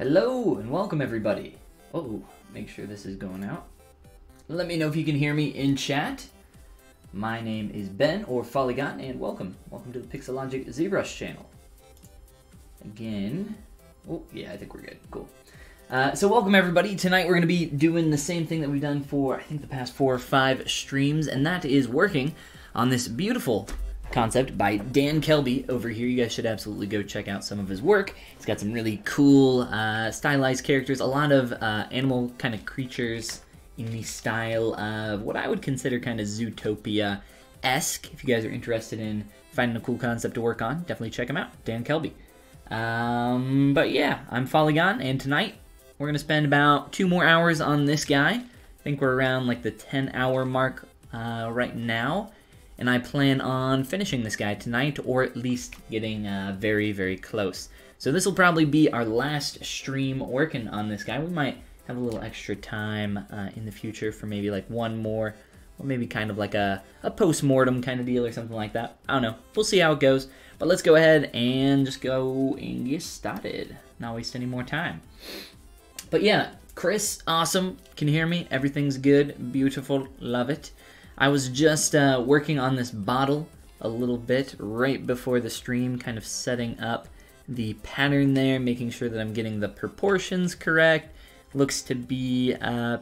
Hello and welcome everybody. Oh, make sure this is going out. Let me know if you can hear me in chat. My name is Ben or Polygon and welcome. Welcome to the Pixelogic ZBrush channel. Again, oh yeah, I think we're good, cool. So welcome everybody. Tonight we're going to be doing the same thing that we've done for, I think, the past 4 or 5 streams, and that is working on this beautiful concept by Dan Kelby over here. You guys should absolutely go check out some of his work. He's got some really cool stylized characters, a lot of animal kind of creatures in the style of what I would consider kind of Zootopia-esque. If you guys are interested in finding a cool concept to work on, definitely check him out, Dan Kelby. But yeah, I'm Polygon, and tonight we're going to spend about 2 more hours on this guy. I think we're around like the 10-hour mark right now. And I plan on finishing this guy tonight, or at least getting very, very close. So this will probably be our last stream working on this guy. We might have a little extra time in the future for maybe like one more, or maybe kind of like a post-mortem kind of deal or something like that. I don't know. We'll see how it goes. But let's go ahead and just go and get started. Not waste any more time. But yeah, Chris, awesome. Can you hear me? Everything's good. Beautiful. Love it. I was just working on this bottle a little bit right before the stream, kind of setting up the pattern there, making sure that I'm getting the proportions correct. Looks to be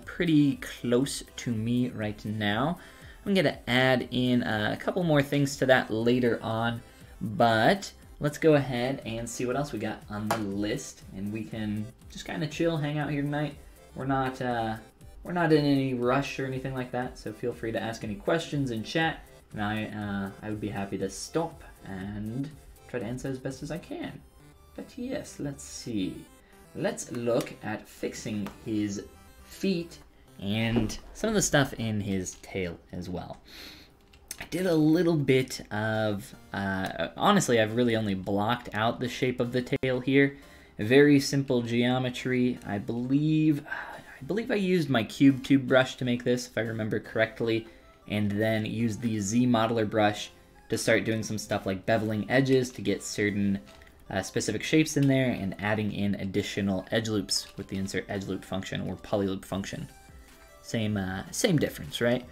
pretty close to me right now. I'm going to add in a couple more things to that later on, but let's go ahead and see what else we got on the list, and we can just kind of chill, hang out here tonight. We're not in any rush or anything like that, so feel free to ask any questions in chat, and I would be happy to stop and try to answer as best as I can. But yes, let's see. Let's look at fixing his feet and some of the stuff in his tail as well. I did a little bit of, honestly, I've really only blocked out the shape of the tail here. A very simple geometry, I believe I used my cube tube brush to make this, if I remember correctly, and then used the Z modeler brush to start doing some stuff like beveling edges to get certain specific shapes in there, and adding in additional edge loops with the insert edge loop function or polyloop function. Same difference, right?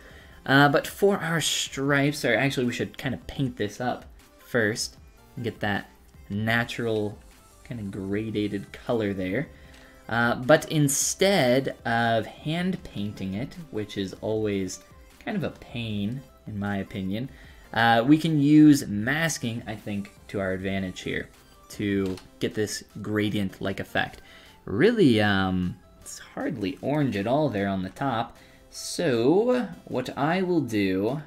But for our stripes, or actually we should kind of paint this up first and get that natural kind of gradated color there. But instead of hand painting it, which is always kind of a pain in my opinion, we can use masking, I think, to our advantage here to get this gradient-like effect. Really, it's hardly orange at all there on the top. So what I will do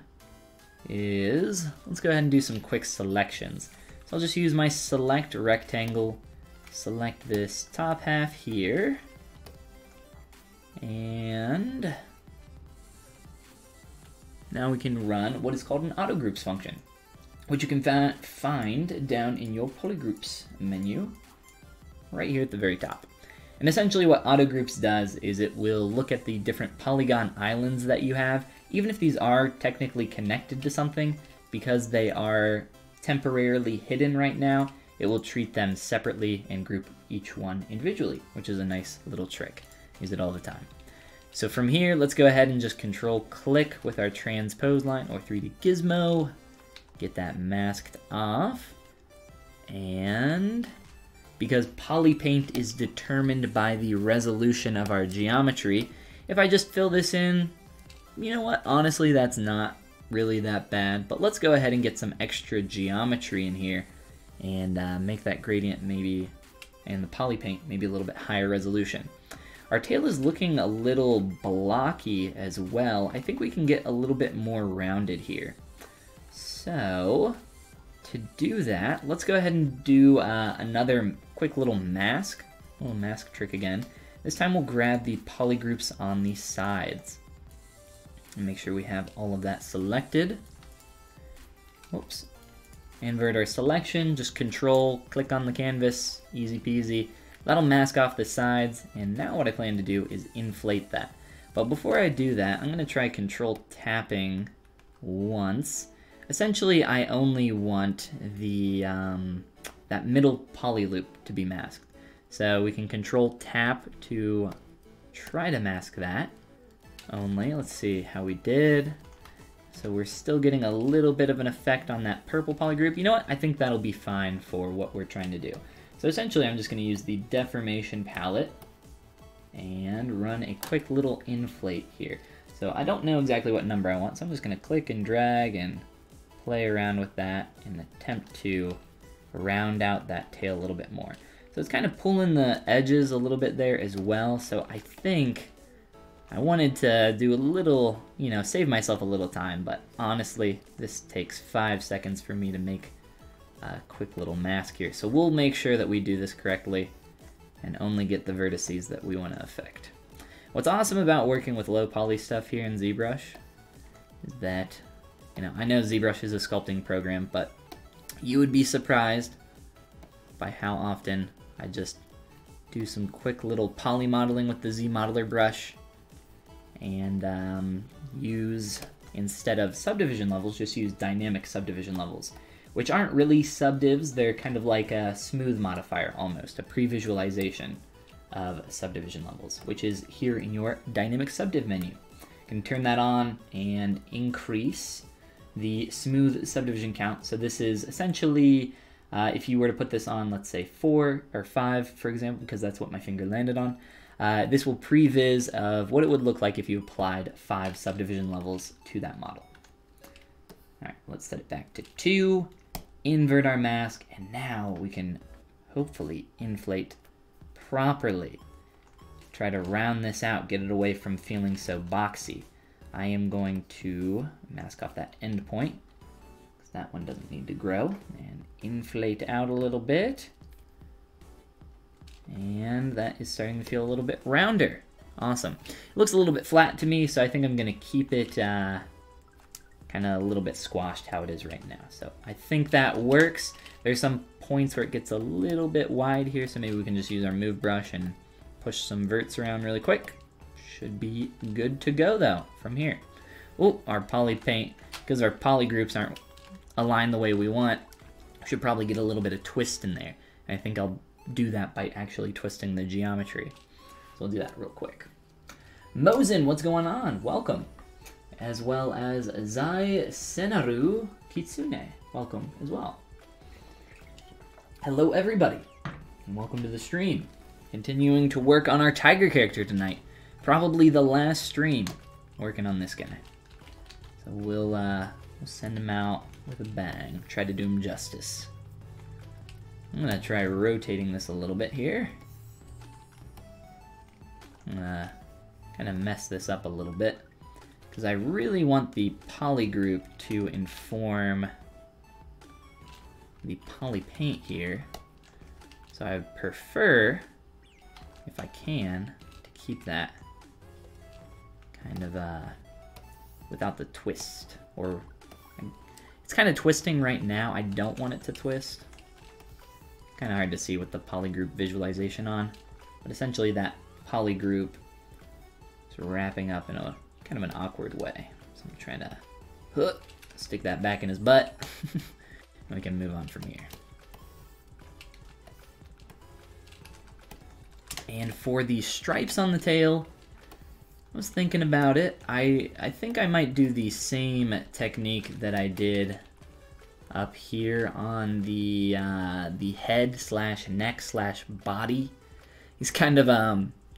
is, let's go ahead and do some quick selections. So I'll just use my select rectangle, select this top half here, and now we can run what is called an auto groups function, which you can find down in your polygroups menu right here at the very top. And essentially what auto groups does is it will look at the different polygon islands that you have, even if these are technically connected to something, because they are temporarily hidden right now. It will treat them separately and group each one individually, which is a nice little trick. Use it all the time. So from here, let's go ahead and just control click with our transpose line or 3D gizmo. Get that masked off. And because polypaint is determined by the resolution of our geometry, if I just fill this in, you know what? Honestly, that's not really that bad. But let's go ahead and get some extra geometry in here and make that gradient maybe, and the polypaint maybe a little bit higher resolution. Our tail is looking a little blocky as well. I think we can get a little bit more rounded here. So to do that, let's go ahead and do another quick little mask trick again. This time we'll grab the polygroups on the sides and make sure we have all of that selected. Whoops. Invert our selection, just control, click on the canvas, easy peasy. That'll mask off the sides, and now what I plan to do is inflate that. But before I do that, I'm going to try control tapping once. Essentially, I only want the that middle poly loop to be masked. So we can control tap to try to mask that only. Let's see how we did. So we're still getting a little bit of an effect on that purple poly group. You know what? I think that'll be fine for what we're trying to do. So essentially I'm just going to use the deformation palette and run a quick little inflate here. So I don't know exactly what number I want, so I'm just going to click and drag and play around with that and attempt to round out that tail a little bit more. So it's kind of pulling the edges a little bit there as well, so I think I wanted to do a little, you know, save myself a little time, but honestly, this takes 5 seconds for me to make a quick little mask here. So we'll make sure that we do this correctly and only get the vertices that we want to affect. What's awesome about working with low poly stuff here in ZBrush is that, you know, I know ZBrush is a sculpting program, but you would be surprised by how often I just do some quick little poly modeling with the Z modeler brush and use, instead of subdivision levels, just use dynamic subdivision levels, which aren't really subdivs. They're kind of like a smooth modifier almost, a pre-visualization of subdivision levels, which is here in your dynamic subdiv menu. You can turn that on and increase the smooth subdivision count. So this is essentially, if you were to put this on, let's say 4 or 5, for example, because that's what my finger landed on, this will previs of what it would look like if you applied 5 subdivision levels to that model. All right, let's set it back to 2, invert our mask, and now we can hopefully inflate properly. Try to round this out, get it away from feeling so boxy. I am going to mask off that end point, because that one doesn't need to grow, and inflate out a little bit. And that is starting to feel a little bit rounder. Awesome. It looks a little bit flat to me, so I think I'm going to keep it kind of a little bit squashed how it is right now. So I think that works. There's some points where it gets a little bit wide here, so maybe we can just use our move brush and push some verts around really quick. Should be good to go though from here. Oh, our poly paint, because our poly groups aren't aligned the way we want, should probably get a little bit of twist in there. And I think I'll do that by actually twisting the geometry. So we'll do that real quick. Mozen, what's going on? Welcome. As well as Zai Senaru Kitsune, welcome as well. Hello everybody, and welcome to the stream. Continuing to work on our tiger character tonight. Probably the last stream working on this guy. So we'll send him out with a bang. Try to do him justice. I'm gonna try rotating this a little bit here. I'm gonna kind of mess this up a little bit, because I really want the poly group to inform the poly paint here. So I prefer, if I can, to keep that kind of without the twist. Or it's kind of twisting right now. I don't want it to twist. Kind of hard to see with the poly group visualization on, but essentially that poly group is wrapping up in a kind of an awkward way. So I'm trying to stick that back in his butt. And we can move on from here. And for the stripes on the tail, I was thinking about it. I think I might do the same technique that I did up here on the head slash neck slash body. He's kind of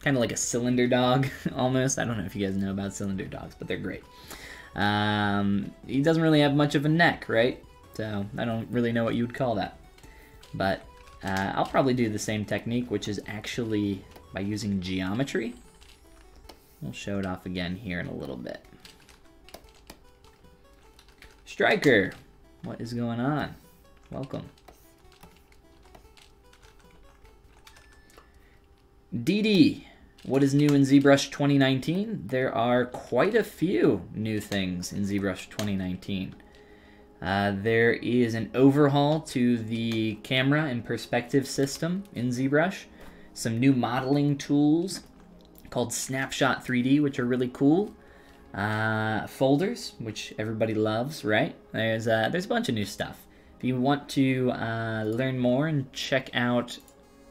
like a cylinder dog almost. I don't know if you guys know about cylinder dogs, but they're great. He doesn't really have much of a neck, right? So I don't really know what you would call that. But I'll probably do the same technique, which is actually by using geometry. We'll show it off again here in a little bit. Striker, what is going on? Welcome. DD, what is new in ZBrush 2019? There are quite a few new things in ZBrush 2019. There is an overhaul to the camera and perspective system in ZBrush. Some new modeling tools called Snapshot 3D, which are really cool. Folders, which everybody loves, right? There's a bunch of new stuff. If you want to learn more and check out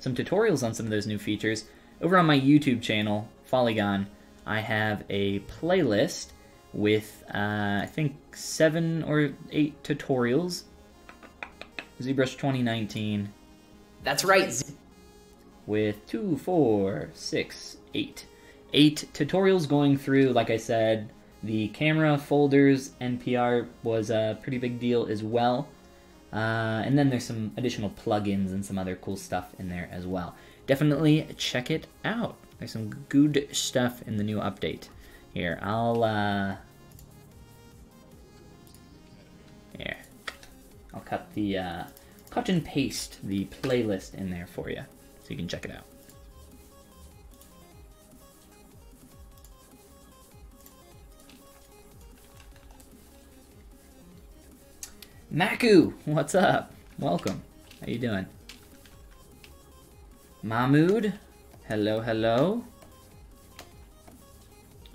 some tutorials on some of those new features, over on my YouTube channel, Polygon, I have a playlist with, I think, 7 or 8 tutorials. ZBrush 2019. That's right! With 2, 4, 6, 8. 8 tutorials going through, like I said, the camera, folders, NPR was a pretty big deal as well. And then there's some additional plugins and some other cool stuff in there as well. Definitely check it out. There's some good stuff in the new update. Here, I'll cut the cut and paste the playlist in there for you so you can check it out. Maku, what's up? Welcome. How you doing? Mahmood, hello, hello.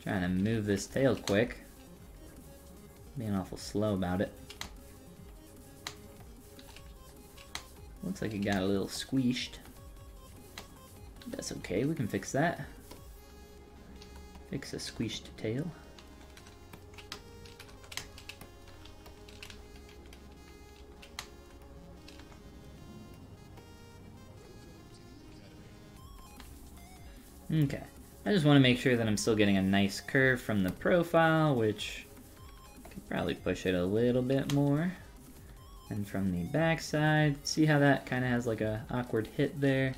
Trying to move this tail quick. Being awful slow about it. Looks like it got a little squeezed. That's okay, we can fix that. Fix a squeezed tail. Okay, I just want to make sure that I'm still getting a nice curve from the profile, which I could probably push it a little bit more. And from the back side, see how that kind of has like a awkward hit there?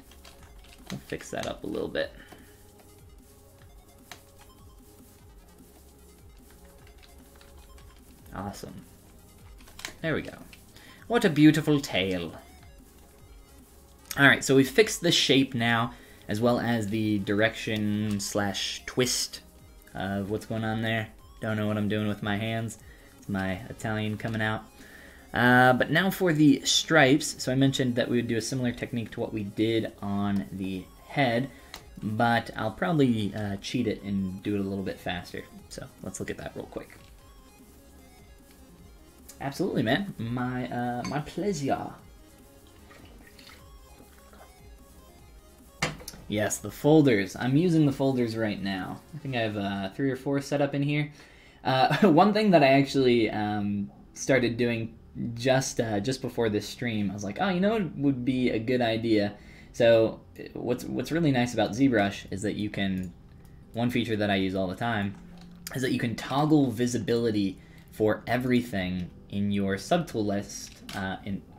We'll fix that up a little bit. Awesome. There we go. What a beautiful tail. Alright, so we've fixed the shape now, as well as the direction / twist of what's going on there. Don't know what I'm doing with my hands. It's my Italian coming out. But now for the stripes. So I mentioned that we would do a similar technique to what we did on the head, but I'll probably cheat it and do it a little bit faster. So let's look at that real quick. Absolutely, man. My pleasure. Yes, the folders. I'm using the folders right now. I think I have 3 or 4 set up in here. One thing that I actually started doing just before this stream, I was like, oh, you know what would be a good idea? So what's really nice about ZBrush is that you can, one feature that I use all the time, is that you can toggle visibility for everything in your subtool list,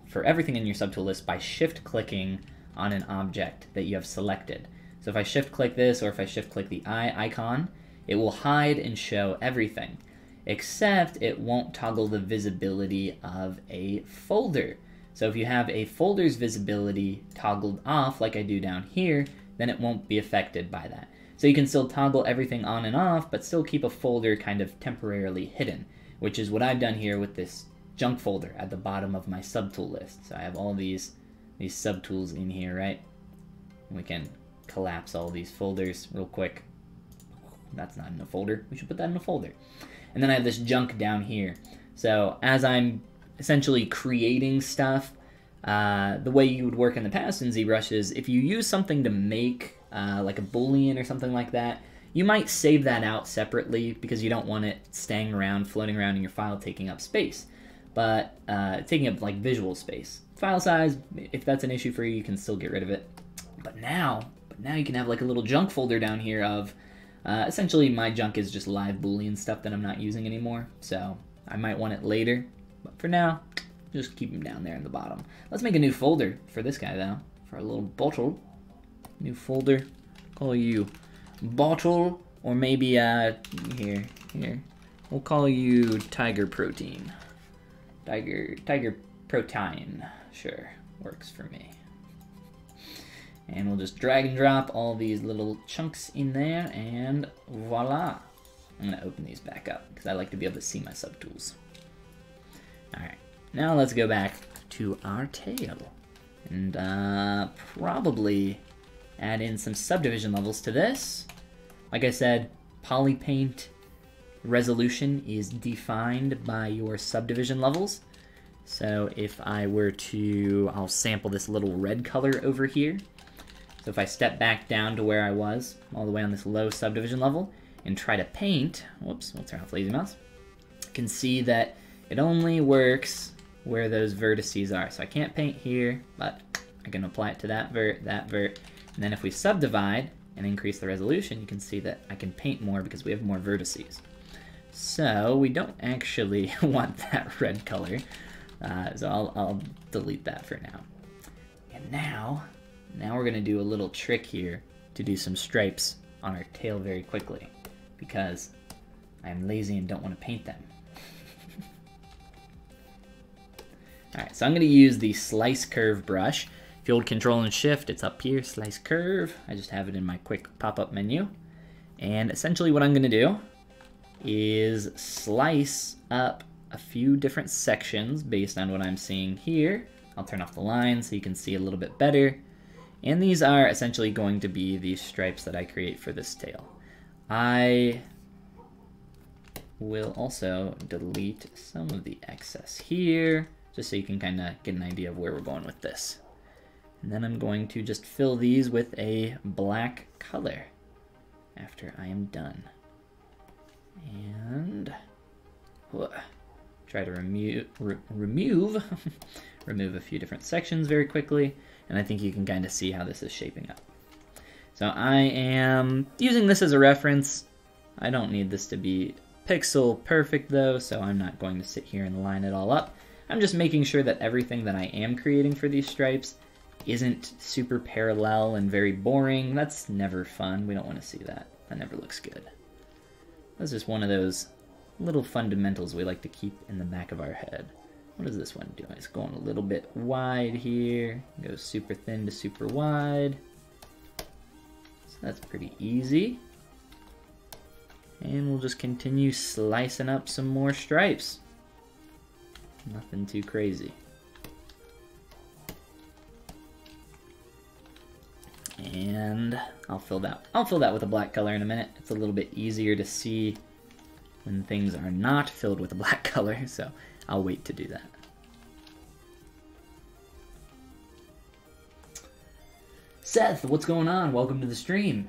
for everything in your subtool list by shift-clicking on an object that you have selected. So if I shift-click this, or if I shift-click the eye icon, it will hide and show everything, except it won't toggle the visibility of a folder. So if you have a folder's visibility toggled off, like I do down here, then it won't be affected by that. So you can still toggle everything on and off, but still keep a folder kind of temporarily hidden, which is what I've done here with this junk folder at the bottom of my subtool list. So I have all these subtools in here, right? We can collapse all these folders real quick. That's not in a folder. We should put that in a folder. And then I have this junk down here. So as I'm essentially creating stuff, the way you would work in the past in ZBrush is if you use something to make like a boolean or something like that, you might save that out separately because you don't want it staying around, floating around in your file, taking up space. But taking up like visual space. File size, if that's an issue for you, you can still get rid of it. But now you can have like a little junk folder down here of, essentially my junk is just live boolean stuff that I'm not using anymore. So I might want it later, but for now, just keep them down there in the bottom. Let's make a new folder for this guy though, for a little bottle. New folder, call you bottle, or maybe here, we'll call you tiger protein. Tiger protein, sure, works for me. And we'll just drag and drop all these little chunks in there, and voila. I'm gonna open these back up, because I like to be able to see my subtools. Alright, now let's go back to our tail. And probably add in some subdivision levels to this. Like I said, polypaint resolution is defined by your subdivision levels. So if I were to, I'll sample this little red color over here. So if I step back down to where I was, all the way on this low subdivision level, and try to paint, whoops, we'll turn off Lazy Mouse, you can see that it only works where those vertices are. So I can't paint here, but I can apply it to that vert, and then if we subdivide and increase the resolution, you can see that I can paint more because we have more vertices. So we don't actually want that red color, so I'll delete that for now. And now we're gonna do a little trick here to do some stripes on our tail very quickly, because I'm lazy and don't want to paint them. Alright, so I'm going to use the Slice Curve brush. If you hold Control and Shift, it's up here, Slice Curve. I just have it in my quick pop-up menu. And essentially what I'm going to do is slice up a few different sections based on what I'm seeing here. I'll turn off the line so you can see a little bit better. And these are essentially going to be the stripes that I create for this tail. I will also delete some of the excess here, just so you can kind of get an idea of where we're going with this. And then I'm going to just fill these with a black color after I am done. And try to remove a few different sections very quickly, and I think you can kind of see how this is shaping up. So I am using this as a reference. I don't need this to be pixel perfect though, so I'm not going to sit here and line it all up. I'm just making sure that everything that I am creating for these stripes isn't super parallel and very boring. That's never fun. We don't want to see that. That never looks good. That's just one of those little fundamentals we like to keep in the back of our head. What is this one doing? It's going a little bit wide here. Goes super thin to super wide. So that's pretty easy. And we'll just continue slicing up some more stripes. Nothing too crazy. And I'll fill that with a black color in a minute. It's a little bit easier to see when things are not filled with a black color, so I'll wait to do that. Seth, what's going on? Welcome to the stream.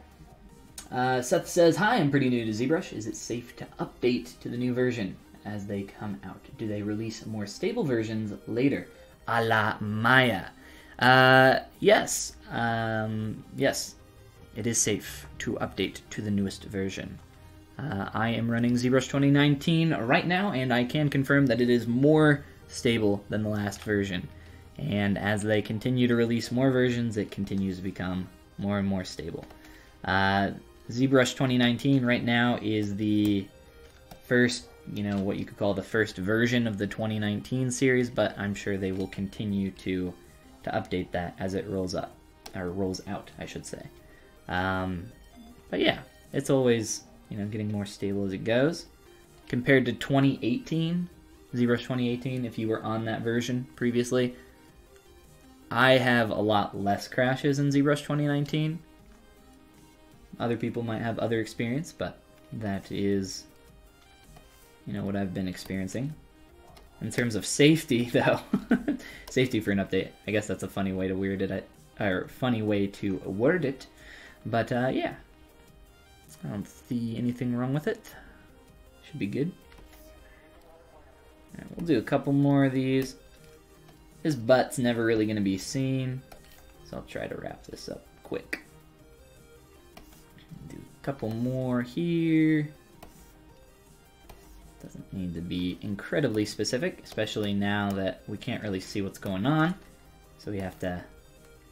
Seth says, hi, I'm pretty new to ZBrush. Is it safe to update to the new version as they come out? Do they release more stable versions later? A la Maya. Yes. Yes, it is safe to update to the newest version. I am running ZBrush 2019 right now, and I can confirm that it is more stable than the last version. And as they continue to release more versions, it continues to become more and more stable. ZBrush 2019 right now is the first, what you could call the first version of the 2019 series, but I'm sure they will continue to update that as it rolls out, I should say. But yeah, it's always, getting more stable as it goes. Compared to 2018, ZBrush 2018, if you were on that version previously, I have a lot less crashes in ZBrush 2019. Other people might have other experience, but that is, what I've been experiencing. In terms of safety, though, safety for an update, I guess that's a funny way to word it. But yeah, I don't see anything wrong with it. Should be good. All right, we'll do a couple more of these. His butt's never really going to be seen, so I'll try to wrap this up quick. Do a couple more here. Doesn't need to be incredibly specific, especially now that we can't really see what's going on. So we have to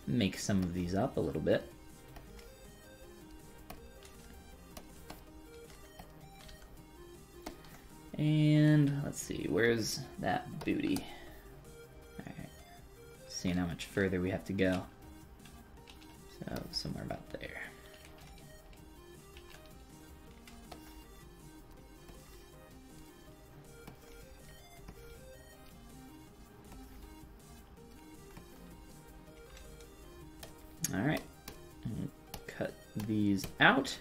make some of these up a little bit. And let's see, where's that booty? Alright, seeing how much further we have to go. So somewhere about there. Alright, cut these out.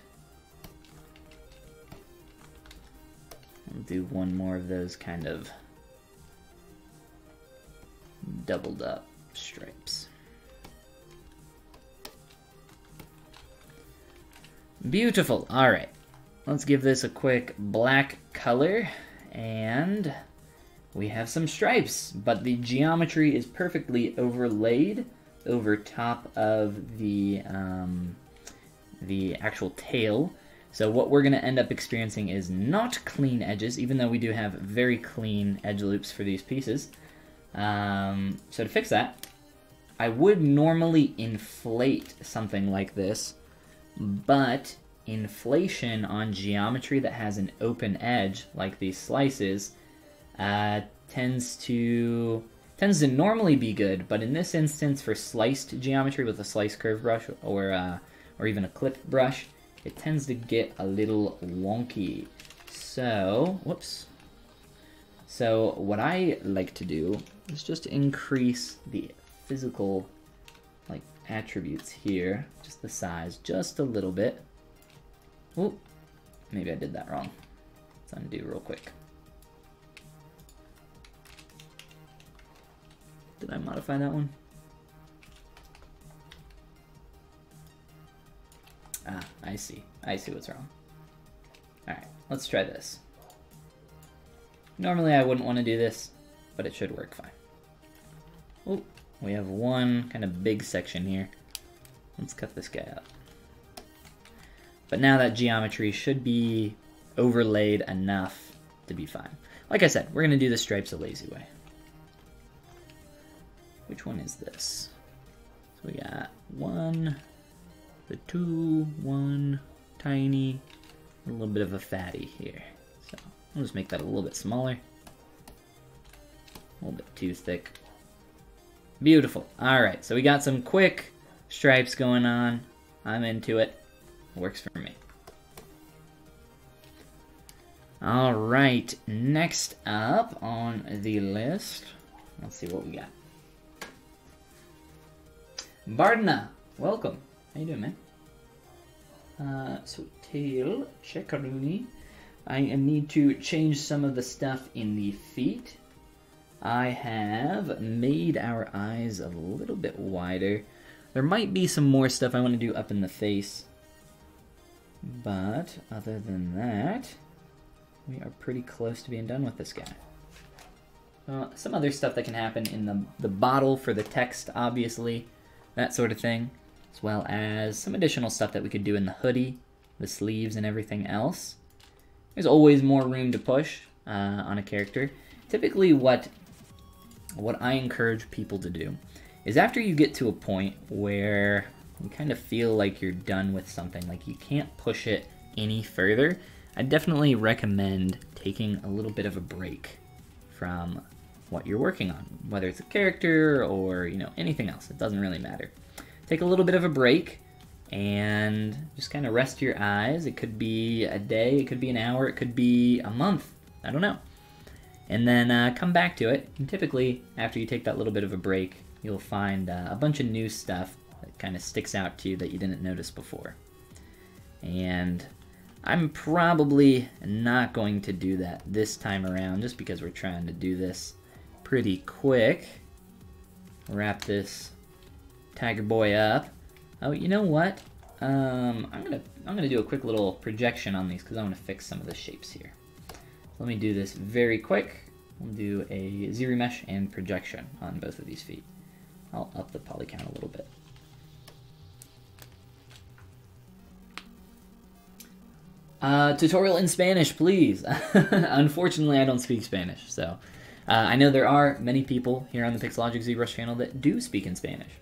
I'll do one more of those kind of doubled up stripes. Beautiful. All right. Let's give this a quick black color, and we have some stripes, but the geometry is perfectly overlaid over top of the actual tail. So what we're going to end up experiencing is not clean edges, even though we do have very clean edge loops for these pieces. So to fix that, I would normally inflate something like this, but inflation on geometry that has an open edge, like these slices, tends to normally be good, but in this instance, for sliced geometry with a slice curve brush or even a clip brush, it tends to get a little wonky. So, whoops. So what I like to do is just increase the physical attributes here, just the size, just a little bit. Oop, maybe I did that wrong. Let's undo real quick. Did I modify that one? Ah, I see. I see what's wrong. Alright, let's try this. Normally I wouldn't want to do this, but it should work fine. Oop, we have one kind of big section here. Let's cut this guy up. But now that geometry should be overlaid enough to be fine. Like I said, we're going to do the stripes a lazy way. Which one is this? So we got one, the two, one, tiny, a little bit of a fatty here. So I'll just make that a little bit smaller. A little bit too thick. Beautiful. Alright, so we got some quick stripes going on. I'm into it. Works for me. Alright, next up on the list, let's see what we got. Bardna, welcome. How you doing, man? So tail, checkaruni. I need to change some of the stuff in the feet. I have made our eyes a little bit wider. There might be some more stuff I want to do up in the face. But other than that, we are pretty close to being done with this guy. Some other stuff that can happen in the bottle for the text, obviously, that sort of thing, as well as some additional stuff that we could do in the hoodie, the sleeves, and everything else. There's always more room to push on a character. Typically what I encourage people to do is after you get to a point where you kind of feel like you're done with something, like you can't push it any further, I definitely recommend taking a little bit of a break from what you're working on, whether it's a character or, you know, anything else. It doesn't really matter. Take a little bit of a break and just kind of rest your eyes. It could be a day, it could be an hour, it could be a month. I don't know. And then come back to it. And typically, after you take that little bit of a break, you'll find a bunch of new stuff that kind of sticks out to you that you didn't notice before. And I'm probably not going to do that this time around, just because we're trying to do this pretty quick. Wrap this tiger boy up. Oh, you know what? I'm gonna do a quick little projection on these because I want to fix some of the shapes here. Let me do this very quick. We'll do a ZBrush and projection on both of these feet. I'll up the poly count a little bit. Tutorial in Spanish, please. Unfortunately, I don't speak Spanish, so I know there are many people here on the Pixologic ZBrush channel that do speak in Spanish.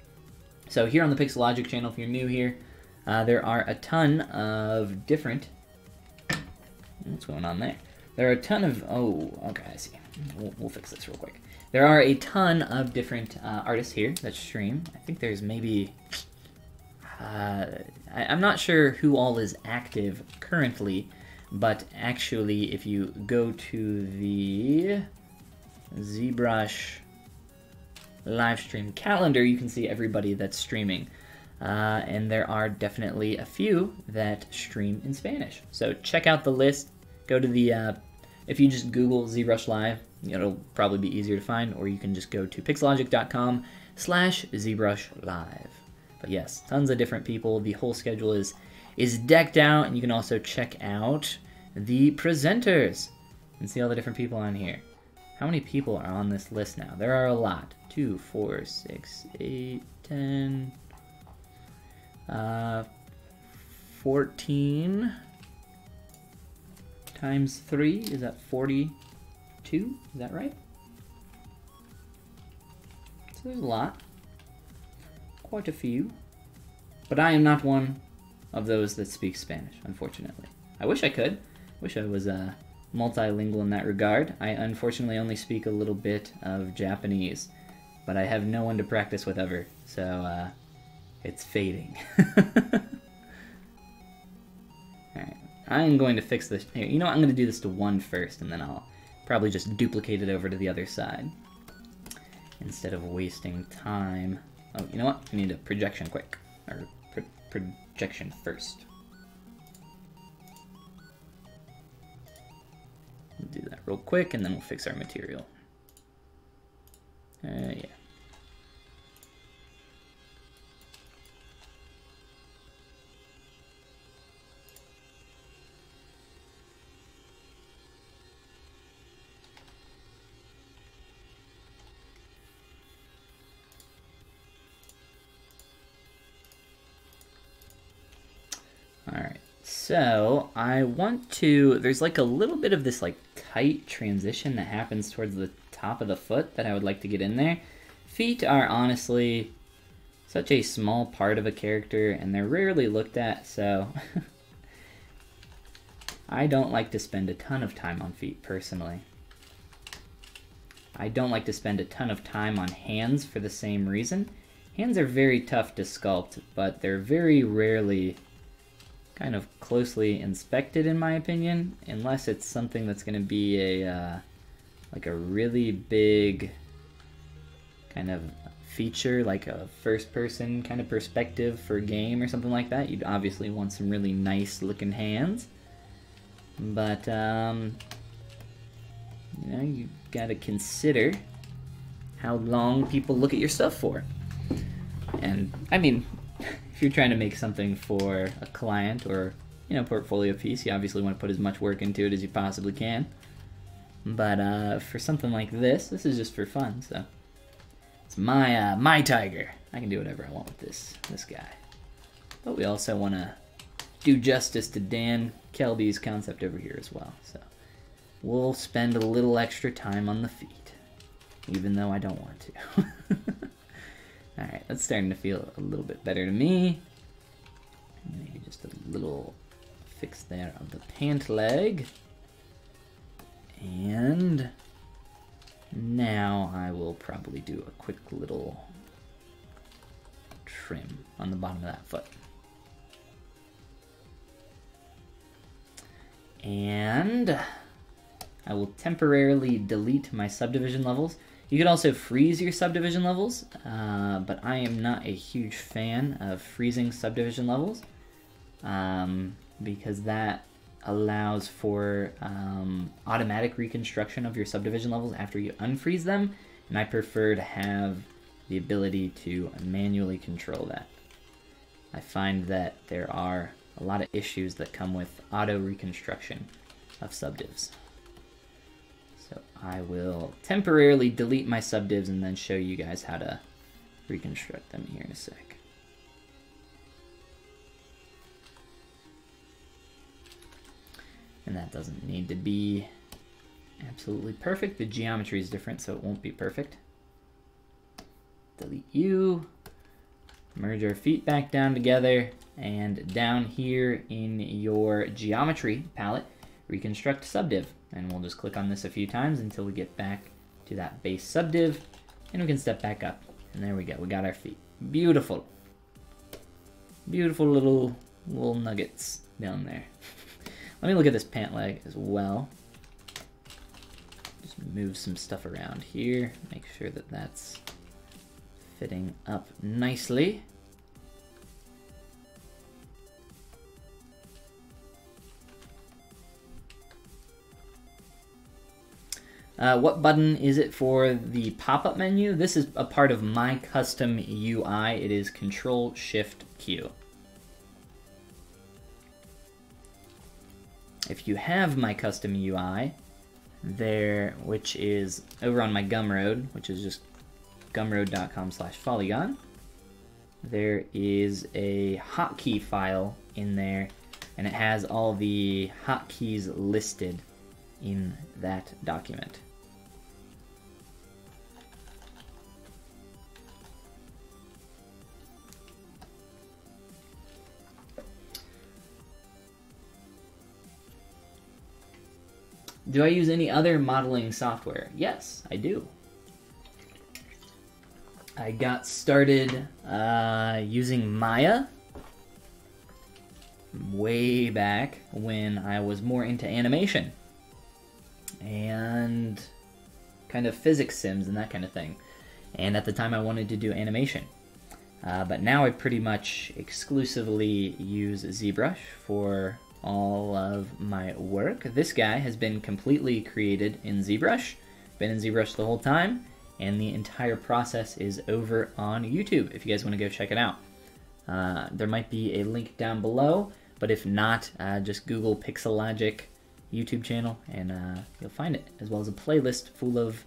So here on the Pixologic channel, if you're new here, there are a ton of different... What's going on there? There are a ton of... Oh, okay, I see. We'll fix this real quick. There are a ton of different artists here that stream. I think there's maybe... I'm not sure who all is active currently, but actually if you go to the ZBrush live stream calendar, you can see everybody that's streaming. And there are definitely a few that stream in Spanish. So check out the list. Go to the, if you just Google ZBrush Live, it'll probably be easier to find, or you can just go to pixologic.com/ZBrush Live. But yes, tons of different people. The whole schedule is decked out, and you can also check out the presenters and see all the different people on here. How many people are on this list now? There are a lot. 2, 4, 6, 8, 10, 14 times 3, is that 42? Is that right? So there's a lot. Quite a few. But I am not one of those that speak Spanish, unfortunately. I wish I could. Wish I was multilingual in that regard. I unfortunately only speak a little bit of Japanese, but I have no one to practice with ever, so it's fading. Alright, I'm going to fix this. Here, you know what? I'm going to do this to 1 first, and then I'll probably just duplicate it over to the other side instead of wasting time. Oh, you know what? I need a projection quick, or projection first. We'll do that real quick, and then we'll fix our material. Yeah. Alright, so I want to, there's like a little bit of this like tight transition that happens towards the top of the foot that I would like to get in there. Feet are honestly such a small part of a character, and they're rarely looked at, so I don't like to spend a ton of time on feet personally. I don't like to spend a ton of time on hands for the same reason. Hands are very tough to sculpt, but they're very rarely kind of closely inspected, in my opinion, unless it's something that's going to be a like a really big kind of feature, like a first-person kind of perspective for a game or something like that. You'd obviously want some really nice-looking hands, but you know, you got to consider how long people look at your stuff for. And I mean, if you're trying to make something for a client or, you know, portfolio piece, you obviously want to put as much work into it as you possibly can. But for something like this is just for fun, so it's my tiger. I can do whatever I want with this guy. But we also want to do justice to Dan Kelby's concept over here as well. So we'll spend a little extra time on the feet, even though I don't want to. Alright, that's starting to feel a little bit better to me. Maybe just a little fix there of the pant leg. And now I will probably do a quick little trim on the bottom of that foot. And I will temporarily delete my subdivision levels. You could also freeze your subdivision levels, but I am not a huge fan of freezing subdivision levels because that allows for automatic reconstruction of your subdivision levels after you unfreeze them, and I prefer to have the ability to manually control that. I find that there are a lot of issues that come with auto reconstruction of subdivs. So I will temporarily delete my subdivs and then show you guys how to reconstruct them here in a sec. And that doesn't need to be absolutely perfect. The geometry is different, so it won't be perfect. Delete you. Merge our feet back down together, and down here in your geometry palette, reconstruct subdiv. And we'll just click on this a few times until we get back to that base subdiv, and we can step back up. And there we go, we got our feet. Beautiful. Beautiful little nuggets down there. Let me look at this pant leg as well. Just move some stuff around here, make sure that that's fitting up nicely. What button is it for the pop-up menu? This is a part of my custom UI. It is Control-Shift-Q. If you have my custom UI there, which is over on my Gumroad, which is just gumroad.com/polygon, there is a hotkey file in there, and it has all the hotkeys listed in that document. Do I use any other modeling software? Yes, I do. I got started using Maya way back when I was more into animation and kind of physics sims and that kind of thing. And at the time I wanted to do animation. But now I pretty much exclusively use ZBrush for all of my work. This guy has been completely created in ZBrush, been in ZBrush the whole time, and the entire process is over on YouTube if you guys want to go check it out. There might be a link down below, but if not, just Google Pixelogic YouTube channel and you'll find it, as well as a playlist full of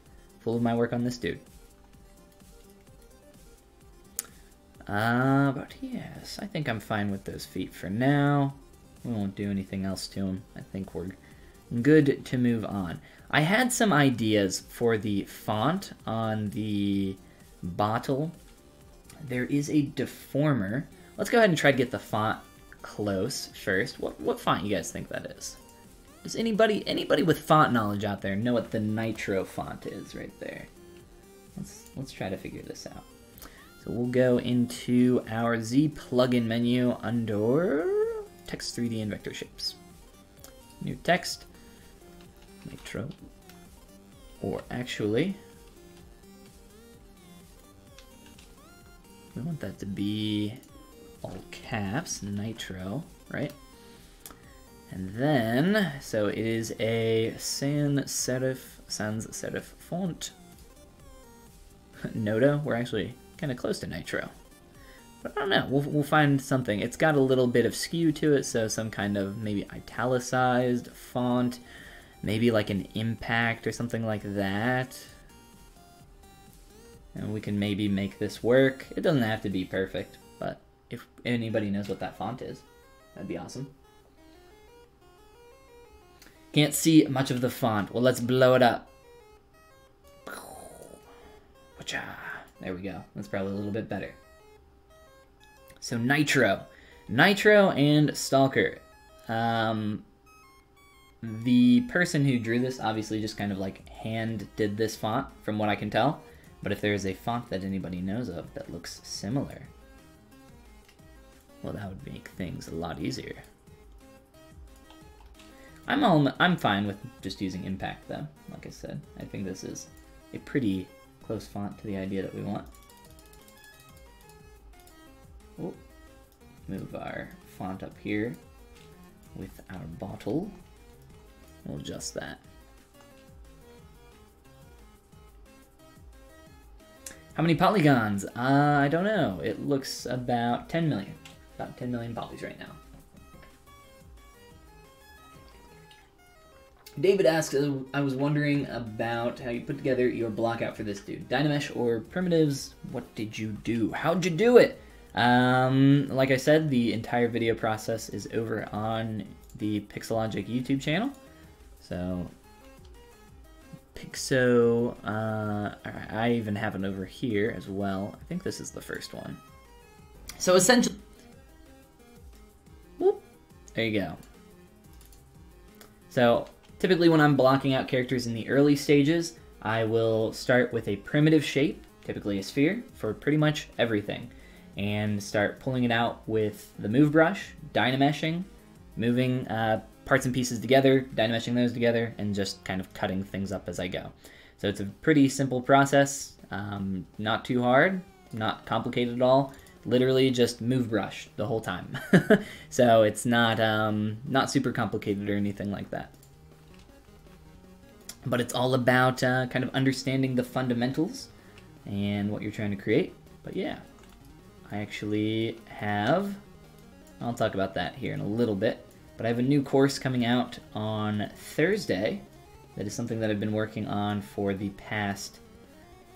my work on this dude. But yes, I think I'm fine with those feet for now. We won't do anything else to them. I think we're good to move on. I had some ideas for the font on the bottle. There is a deformer. Let's go ahead and try to get the font close first. What font you guys think that is? Does anybody with font knowledge out there know what the Nitro font is right there? Let's try to figure this out. So we'll go into our Z plugin menu under Text 3D and Vector Shapes. New text, Nitro, or actually, we want that to be all caps, Nitro, right? And then, so it is a sans serif font. Noda, we're actually kind of close to Nitro. But I don't know, we'll find something. It's got a little bit of skew to it, so some kind of maybe italicized font, maybe like an impact or something like that. And we can maybe make this work. It doesn't have to be perfect, but if anybody knows what that font is, that'd be awesome. Can't see much of the font. Well, let's blow it up. There we go. That's probably a little bit better. So Nitro and Stalker. The person who drew this obviously just kind of like hand did this font from what I can tell. But if there is a font that anybody knows of that looks similar, well, that would make things a lot easier. I'm fine with just using impact though. Like I said, I think this is a pretty close font to the idea that we want. Oh, move our font up here with our bottle. We'll adjust that. How many polygons? I don't know. It looks about 10 million. About 10 million polys right now. David asks, I was wondering about how you put together your block out for this dude. Dynamesh or primitives? What did you do? How'd you do it? Like I said, the entire video process is over on the Pixelogic YouTube channel. So, I even have it over here as well. I think this is the first one. So essentially, whoop, there you go. So typically when I'm blocking out characters in the early stages, I will start with a primitive shape, typically a sphere, for pretty much everything. And start pulling it out with the move brush, dynameshing, moving parts and pieces together, dynameshing those together, and just kind of cutting things up as I go. So it's a pretty simple process, not too hard, not complicated at all. Literally just move brush the whole time. So it's not super complicated or anything like that. but it's all about kind of understanding the fundamentals and what you're trying to create. But yeah, I actually have, I'll talk about that here in a little bit, but I have a new course coming out on Thursday. That is something that I've been working on for the past,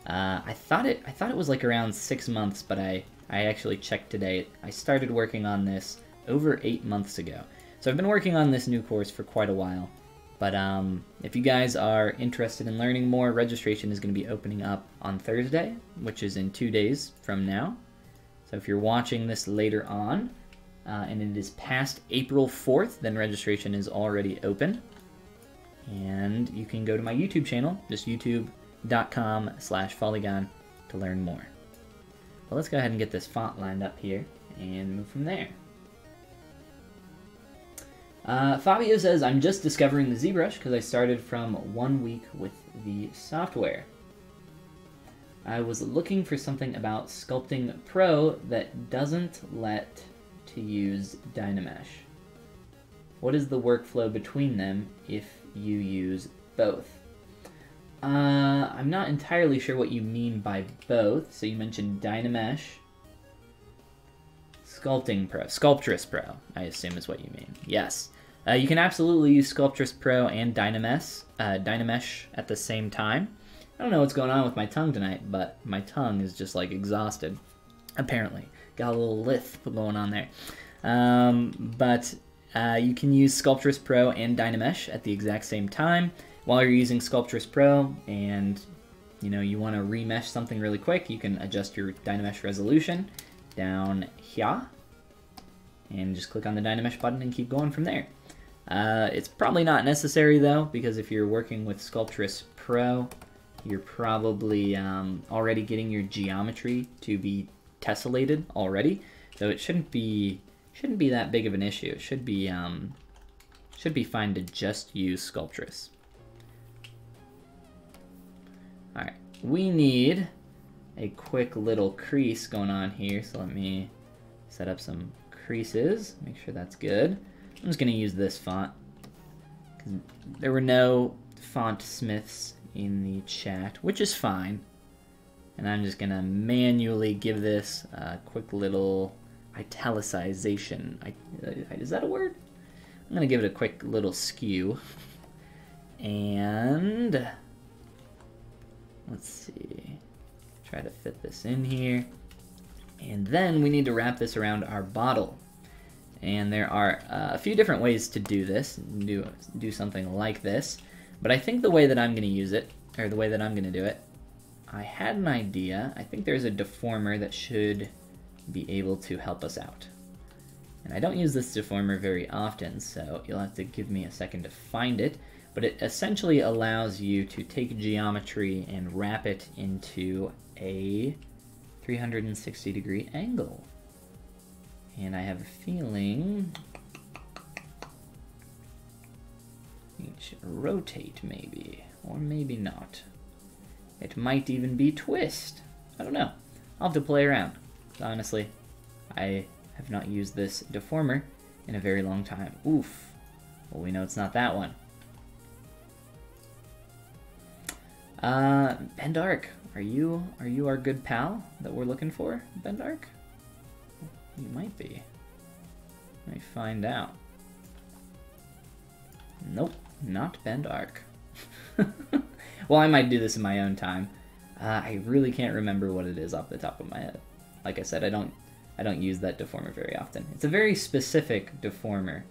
I thought it was like around 6 months, but I actually checked today. I started working on this over 8 months ago. So I've been working on this new course for quite a while. But if you guys are interested in learning more, registration is going to be opening up on Thursday, which is in 2 days from now. So if you're watching this later on, and it is past April 4th, then registration is already open. And you can go to my YouTube channel, just youtube.com/Polygon to learn more. Well, let's go ahead and get this font lined up here and move from there. Fabio says, I'm just discovering the ZBrush because I started from 1 week with the software. I was looking for something about Sculpting Pro that doesn't let to use Dynamesh. What is the workflow between them if you use both? I'm not entirely sure what you mean by both. So you mentioned Dynamesh. Sculptress Pro, I assume is what you mean. Yes. You can absolutely use Sculptress Pro and Dynamesh at the same time. I don't know what's going on with my tongue tonight, but my tongue is just like exhausted, apparently. Got a little lisp going on there. You can use Sculptress Pro and Dynamesh at the exact same time. While you're using Sculptress Pro and you want to remesh something really quick, you can adjust your Dynamesh resolution down here and just click on the Dynamesh button and keep going from there. It's probably not necessary though, because if you're working with Sculptress Pro, you're probably already getting your geometry to be tessellated already, so it shouldn't be that big of an issue. It should be fine to just use Sculptress. All right, we need a quick little crease going on here, so let me set up some creases, make sure that's good. I'm just gonna use this font because there were no font smiths in the chat, which is fine. And I'm just gonna manually give this a quick little italicization. Is that a word? I'm gonna give it a quick little skew. And let's see, try to fit this in here. And then we need to wrap this around our bottle. And there are a few different ways to do this, do something like this. But I think the way that I'm gonna use it, or the way that I'm gonna do it, I had an idea. I think there's a deformer that should be able to help us out. And I don't use this deformer very often, so you'll have to give me a second to find it. But it essentially allows you to take geometry and wrap it into a 360-degree angle. And I have a feeling it should rotate maybe, or maybe not. It might even be twist. I don't know. I'll have to play around. Honestly, I have not used this deformer in a very long time. Oof. Well, we know it's not that one. Bendark, are you our good pal that we're looking for, Bendark? You might be. Let me find out. Nope, not Bendark. Well, I might do this in my own time. I really can't remember what it is off the top of my head. Like I said, I don't use that deformer very often. It's a very specific deformer.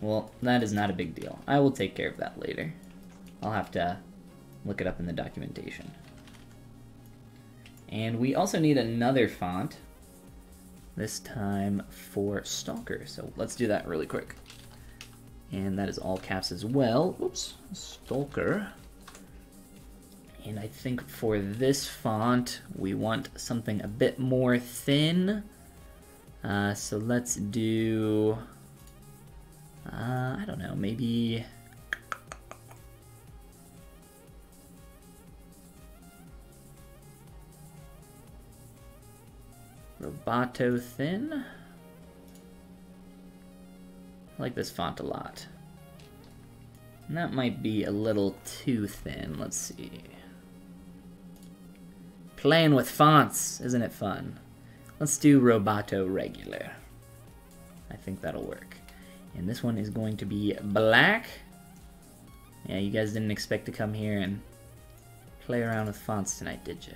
Well, that is not a big deal. I will take care of that later. I'll have to look it up in the documentation. And we also need another font, this time for Stalker. So let's do that really quick. And that is all caps as well. Oops, Stalker. And I think for this font, we want something a bit more thin. So let's do, I don't know, maybe Roboto thin. like this font a lot. And that might be a little too thin. Let's see. Playing with fonts, isn't it fun? Let's do Roboto Regular. I think that'll work. And this one is going to be black. Yeah, you guys didn't expect to come here and play around with fonts tonight, did you?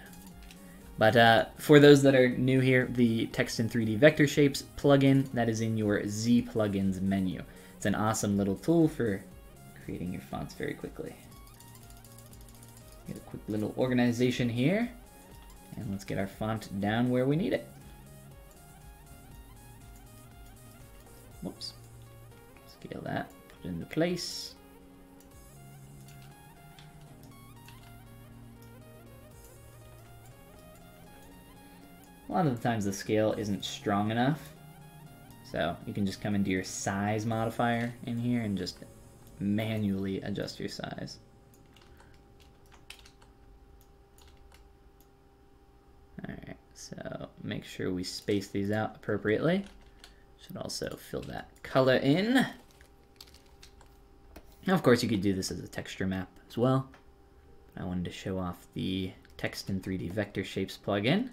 But for those that are new here, the Text in 3D Vector Shapes plugin, that is in your Z Plugins menu. It's an awesome little tool for creating your fonts very quickly. Get a quick little organization here, and let's get our font down where we need it. Whoops. Scale that, put it into place. A lot of the times the scale isn't strong enough, so you can just come into your size modifier in here and just manually adjust your size. Alright, so make sure we space these out appropriately. Should also fill that color in. Now, of course, you could do this as a texture map as well. I wanted to show off the Text in 3D Vector Shapes plugin.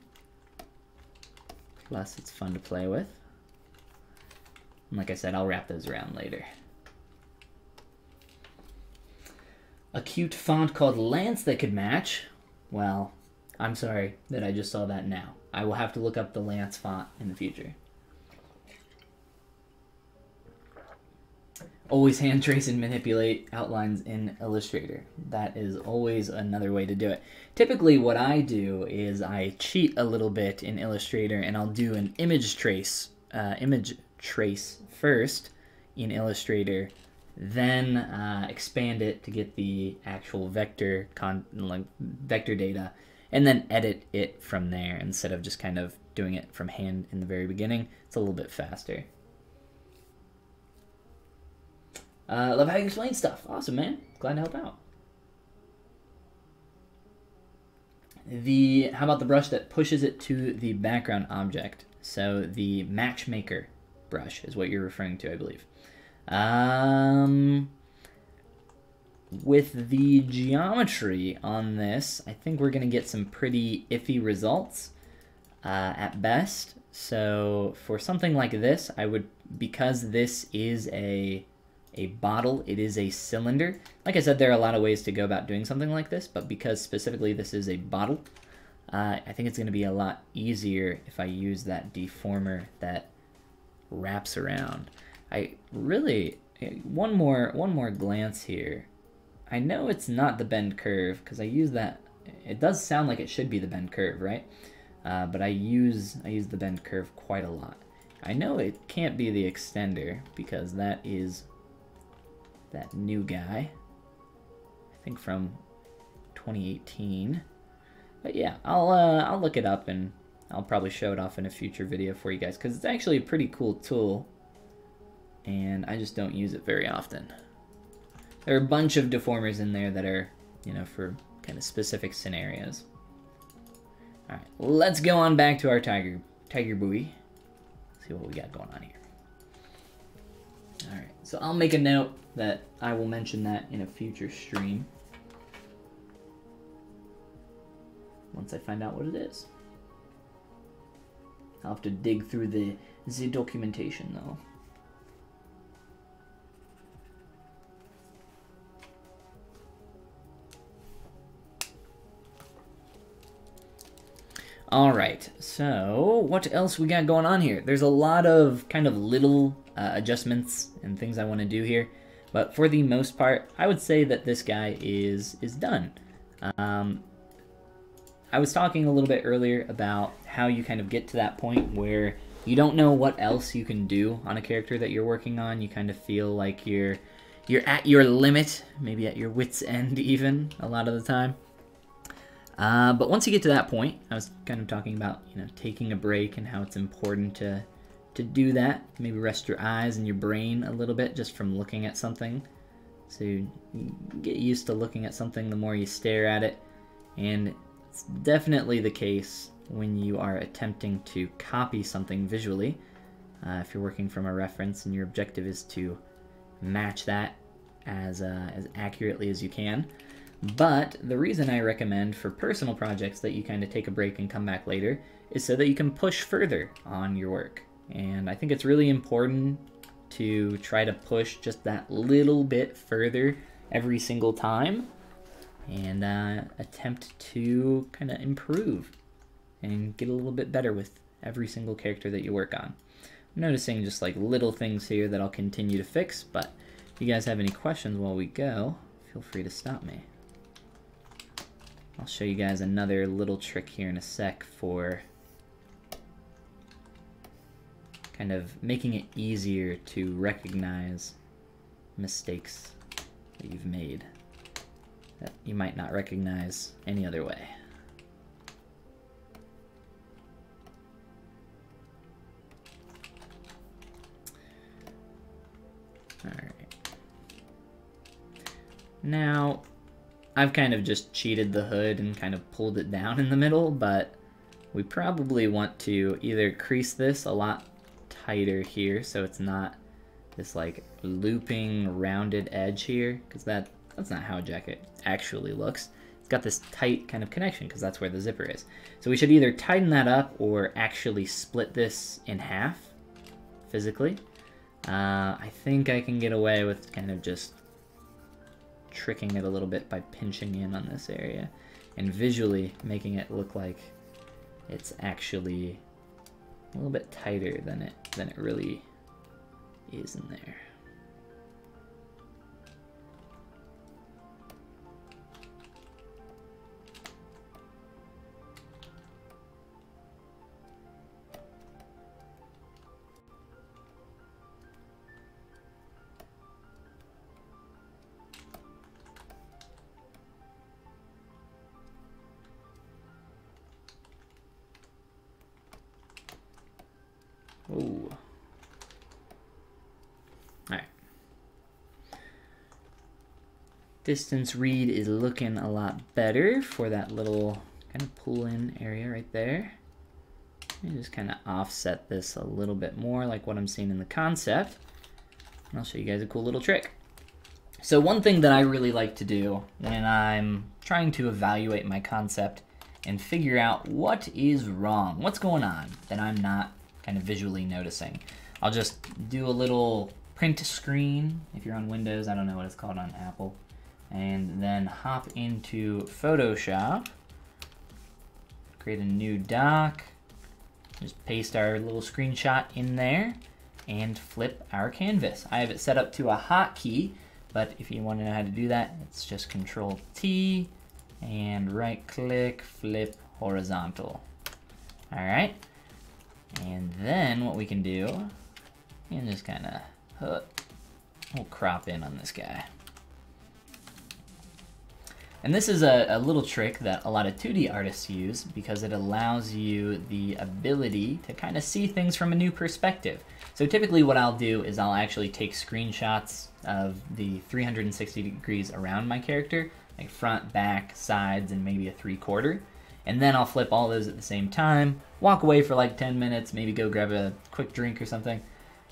Plus, it's fun to play with. And like I said, I'll wrap those around later. A cute font called Lance that could match. Well, I'm sorry that I just saw that now. I will have to look up the Lance font in the future. Always hand trace and manipulate outlines in Illustrator. That is always another way to do it. Typically what I do is I cheat a little bit in Illustrator and I'll do an image trace first in Illustrator, then expand it to get the actual vector data, and then edit it from there instead of just kind of doing it from hand in the very beginning. It's a little bit faster. Love how you explain stuff. Awesome, man. Glad to help out. How about the brush that pushes it to the background object? So the matchmaker brush is what you're referring to, I believe. With the geometry on this, I think we're going to get some pretty iffy results at best. So for something like this, I would, because this is a bottle, it is a cylinder. Like I said, there are a lot of ways to go about doing something like this, but because specifically this is a bottle, I think it's going to be a lot easier if I use that deformer that wraps around. One more glance here. I know it's not the bend curve because I use that. It does sound like it should be the bend curve, right? But I use the bend curve quite a lot. I know it can't be the extender because that is that new guy, I think from 2018. But yeah, I'll look it up and I'll probably show it off in a future video for you guys because it's actually a pretty cool tool and I just don't use it very often. There are a bunch of deformers in there that are, you know, for kind of specific scenarios. All right, let's go on back to our tiger buoy. See what we got going on here. All right, so I'll make a note that I will mention that in a future stream once I find out what it is. I'll have to dig through the documentation though. Alright, so what else we got going on here? There's a lot of kind of little adjustments and things I want to do here, but for the most part, I would say that this guy is done. I was talking a little bit earlier about how you kind of get to that point where you don't know what else you can do on a character that you're working on. You kind of feel like you're at your limit, maybe at your wit's end even a lot of the time. But once you get to that point, I was kind of talking about, you know, taking a break and how it's important to do that. Maybe rest your eyes and your brain a little bit just from looking at something. So you get used to looking at something the more you stare at it. And it's definitely the case when you are attempting to copy something visually. if you're working from a reference and your objective is to match that as accurately as you can. But the reason I recommend for personal projects that you kind of take a break and come back later is so that you can push further on your work. And I think it's really important to try to push just that little bit further every single time and attempt to kind of improve and get a little bit better with every single character that you work on. I'm noticing just like little things here that I'll continue to fix, but if you guys have any questions while we go, feel free to stop me. I'll show you guys another little trick here in a sec for kind of making it easier to recognize mistakes that you've made that you might not recognize any other way. Alright. Now, I've kind of just cheated the hood and kind of pulled it down in the middle, but we probably want to either crease this a lot tighter here so it's not this like looping rounded edge here, because that's not how a jacket actually looks. It's got this tight kind of connection because that's where the zipper is. So we should either tighten that up or actually split this in half physically. I think I can get away with kind of just tricking it a little bit by pinching in on this area and visually making it look like it's actually a little bit tighter than it really is in there. Ooh. Alright. Distance read is looking a lot better for that little kind of pull-in area right there. And just kind of offset this a little bit more like what I'm seeing in the concept. And I'll show you guys a cool little trick. So one thing that I really like to do when I'm trying to evaluate my concept and figure out what is wrong, what's going on that I'm not kind of visually noticing, I'll just do a little print screen. If you're on Windows, I don't know what it's called on Apple, and then hop into Photoshop, create a new doc, just paste our little screenshot in there, and flip our canvas. I have it set up to a hotkey, but if you want to know how to do that, it's just Control T and right click, flip horizontal. All right. And then what we can do, and just kind of we'll crop in on this guy. And this is a little trick that a lot of 2D artists use because it allows you the ability to kind of see things from a new perspective. So typically what I'll do is I'll actually take screenshots of the 360 degrees around my character, like front, back, sides, and maybe a 3/4. And then I'll flip all those at the same time, walk away for like 10 minutes, maybe go grab a quick drink or something,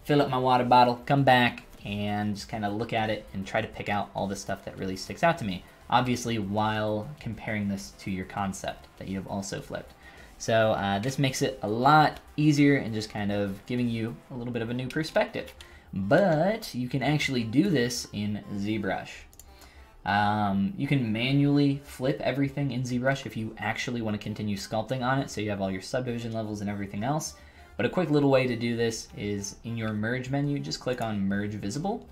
fill up my water bottle, come back, and just kind of look at it and try to pick out all the stuff that really sticks out to me. Obviously, while comparing this to your concept that you have also flipped. So this makes it a lot easier and just kind of giving you a little bit of a new perspective. But you can actually do this in ZBrush. You can manually flip everything in ZBrush if you actually want to continue sculpting on it, so you have all your subdivision levels and everything else. But a quick little way to do this is in your merge menu, just click on merge visible.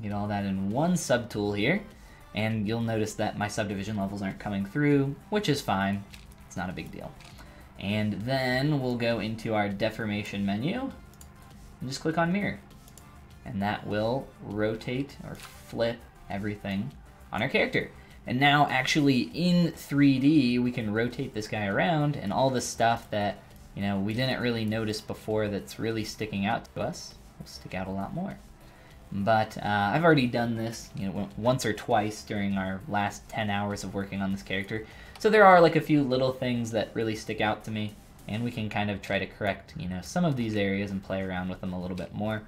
Get all that in one subtool here, and you'll notice that my subdivision levels aren't coming through, which is fine. It's not a big deal. And then we'll go into our deformation menu and just click on mirror. And that will rotate or flip everything on our character. And now actually in 3D we can rotate this guy around, and all the stuff that we didn't really notice before that's really sticking out to us will stick out a lot more. But I've already done this once or twice during our last 10 hours of working on this character, so there are like a few little things that really stick out to me, and we can kind of try to correct, you know, some of these areas and play around with them a little bit more.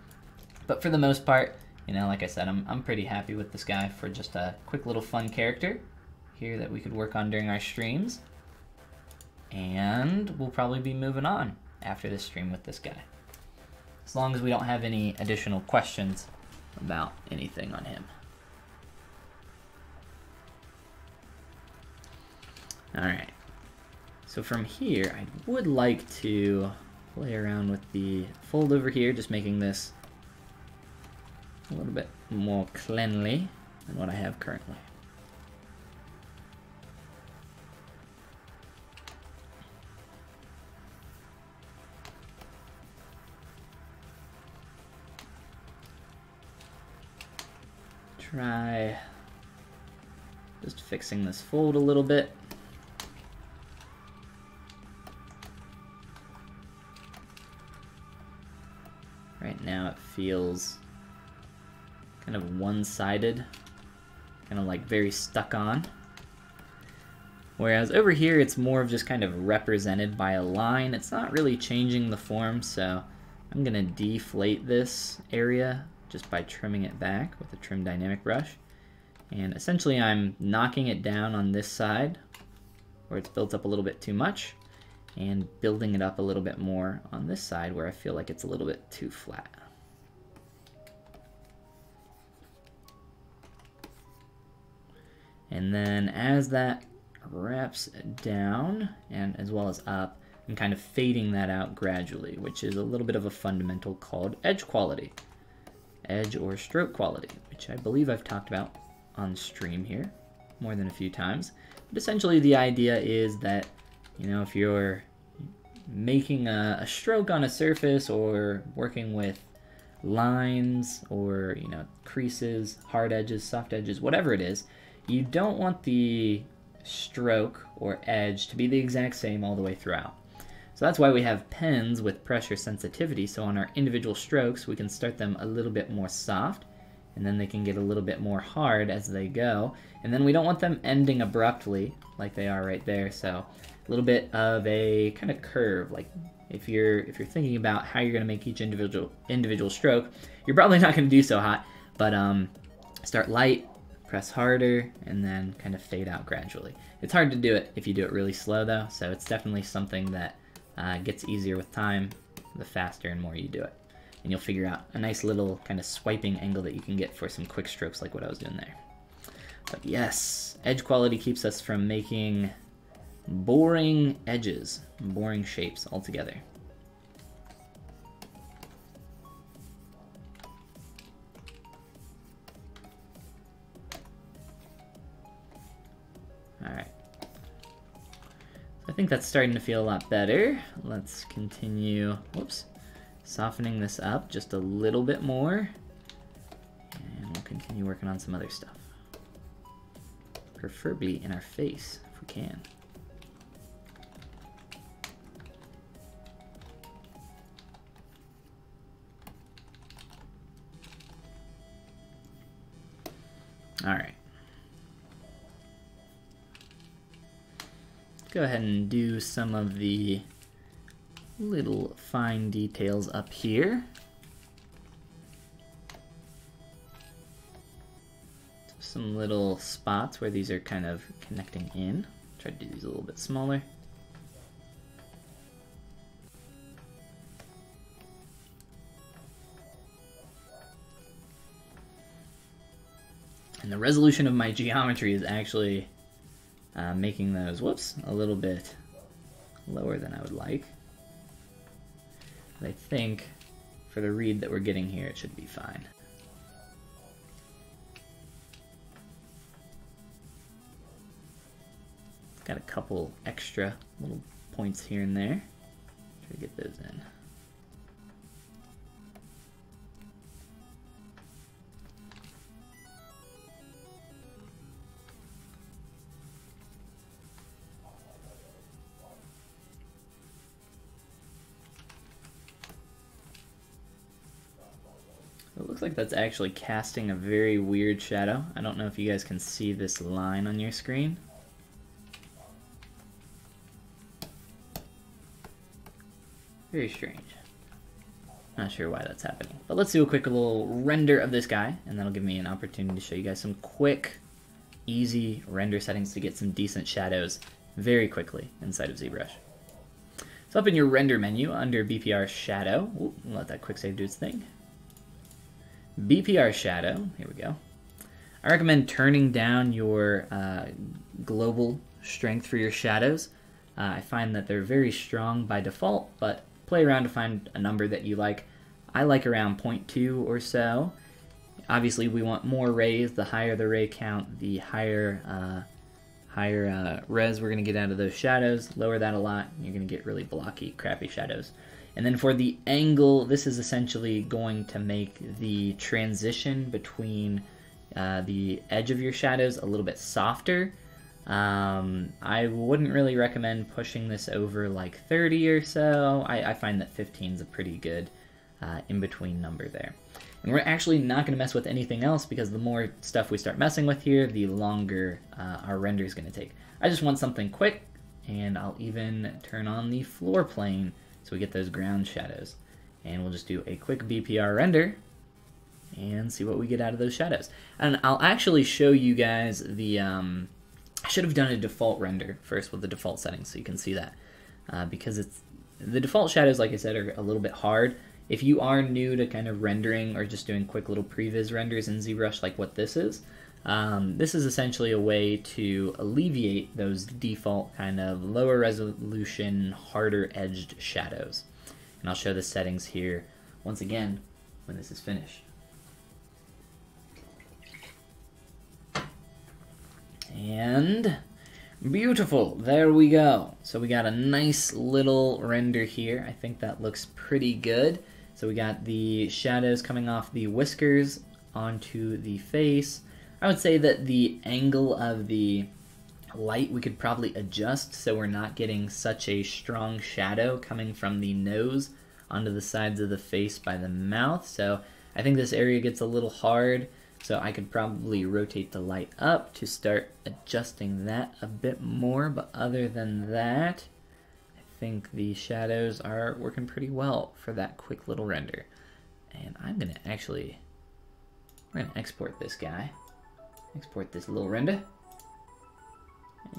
But for the most part, you know, like I said, I'm pretty happy with this guy for just a quick little fun character here that we could work on during our streams. And we'll probably be moving on after this stream with this guy, as long as we don't have any additional questions about anything on him. Alright, so from here, I would like to play around with the fold over here, just making this a little bit more cleanly than what I have currently. Try just fixing this fold a little bit. Right now it feels kind of one-sided, kind of like very stuck on. Whereas over here it's more of just kind of represented by a line. It's not really changing the form, so I'm gonna deflate this area just by trimming it back with a trim dynamic brush. And essentially I'm knocking it down on this side where it's built up a little bit too much, and building it up a little bit more on this side where I feel like it's a little bit too flat. And then as that wraps down, and as well as up, I'm kind of fading that out gradually, which is a little bit of a fundamental called edge quality. Edge or stroke quality, which I believe I've talked about on stream here more than a few times. But essentially the idea is that, you know, if you're making a stroke on a surface or working with lines or, you know, creases, hard edges, soft edges, whatever it is, you don't want the stroke or edge to be the exact same all the way throughout. So that's why we have pens with pressure sensitivity, so on our individual strokes we can start them a little bit more soft, and then they can get a little bit more hard as they go, and then we don't want them ending abruptly like they are right there, so a little bit of a kind of curve. Like if you're thinking about how you're going to make each individual stroke, you're probably not going to do so hot, but start light, press harder, and then kind of fade out gradually. It's hard to do it if you do it really slow though, so it's definitely something that gets easier with time, the faster and more you do it. And you'll figure out a nice little kind of swiping angle that you can get for some quick strokes like what I was doing there. But yes, edge quality keeps us from making boring edges, boring shapes altogether. Alright. I think that's starting to feel a lot better. Let's continue, whoops, softening this up just a little bit more. And we'll continue working on some other stuff. Preferably in our face, if we can. Alright. Go ahead and do some of the little fine details up here. Some little spots where these are kind of connecting in. Try to do these a little bit smaller. And the resolution of my geometry is actually making those, whoops, a little bit lower than I would like. But I think for the read that we're getting here, it should be fine. Got a couple extra little points here and there. Try to get those in. It looks like that's actually casting a very weird shadow. I don't know if you guys can see this line on your screen. Very strange. Not sure why that's happening. But let's do a quick little render of this guy, and that'll give me an opportunity to show you guys some quick, easy render settings to get some decent shadows very quickly inside of ZBrush. So up in your render menu under BPR Shadow, let that quick save do its thing. BPR Shadow, here we go. I recommend turning down your global strength for your shadows. I find that they're very strong by default, but play around to find a number that you like. I like around 0.2 or so. Obviously, we want more rays. The higher the ray count, the higher res we're going to get out of those shadows. Lower that a lot, you're going to get really blocky, crappy shadows. And then for the angle, this is essentially going to make the transition between the edge of your shadows a little bit softer. I wouldn't really recommend pushing this over like 30 or so. I find that 15 is a pretty good in-between number there. And we're actually not going to mess with anything else because the more stuff we start messing with here, the longer our render is going to take. I just want something quick, and I'll even turn on the floor plane so we get those ground shadows. And we'll just do a quick BPR render and see what we get out of those shadows. And I'll actually show you guys the... I should have done a default render first with the default settings so you can see that. Because the default shadows, like I said, are a little bit hard. If you are new to kind of rendering or just doing quick little previs renders in ZBrush like what this is essentially a way to alleviate those default kind of lower resolution, harder edged shadows. And I'll show the settings here once again when this is finished. And beautiful, there we go. So we got a nice little render here. I think that looks pretty good. So we got the shadows coming off the whiskers onto the face. I would say that the angle of the light we could probably adjust so we're not getting such a strong shadow coming from the nose onto the sides of the face by the mouth. So I think this area gets a little hard. So I could probably rotate the light up to start adjusting that a bit more, but other than that, I think the shadows are working pretty well for that quick little render. And I'm gonna we're gonna export this guy, export this little render,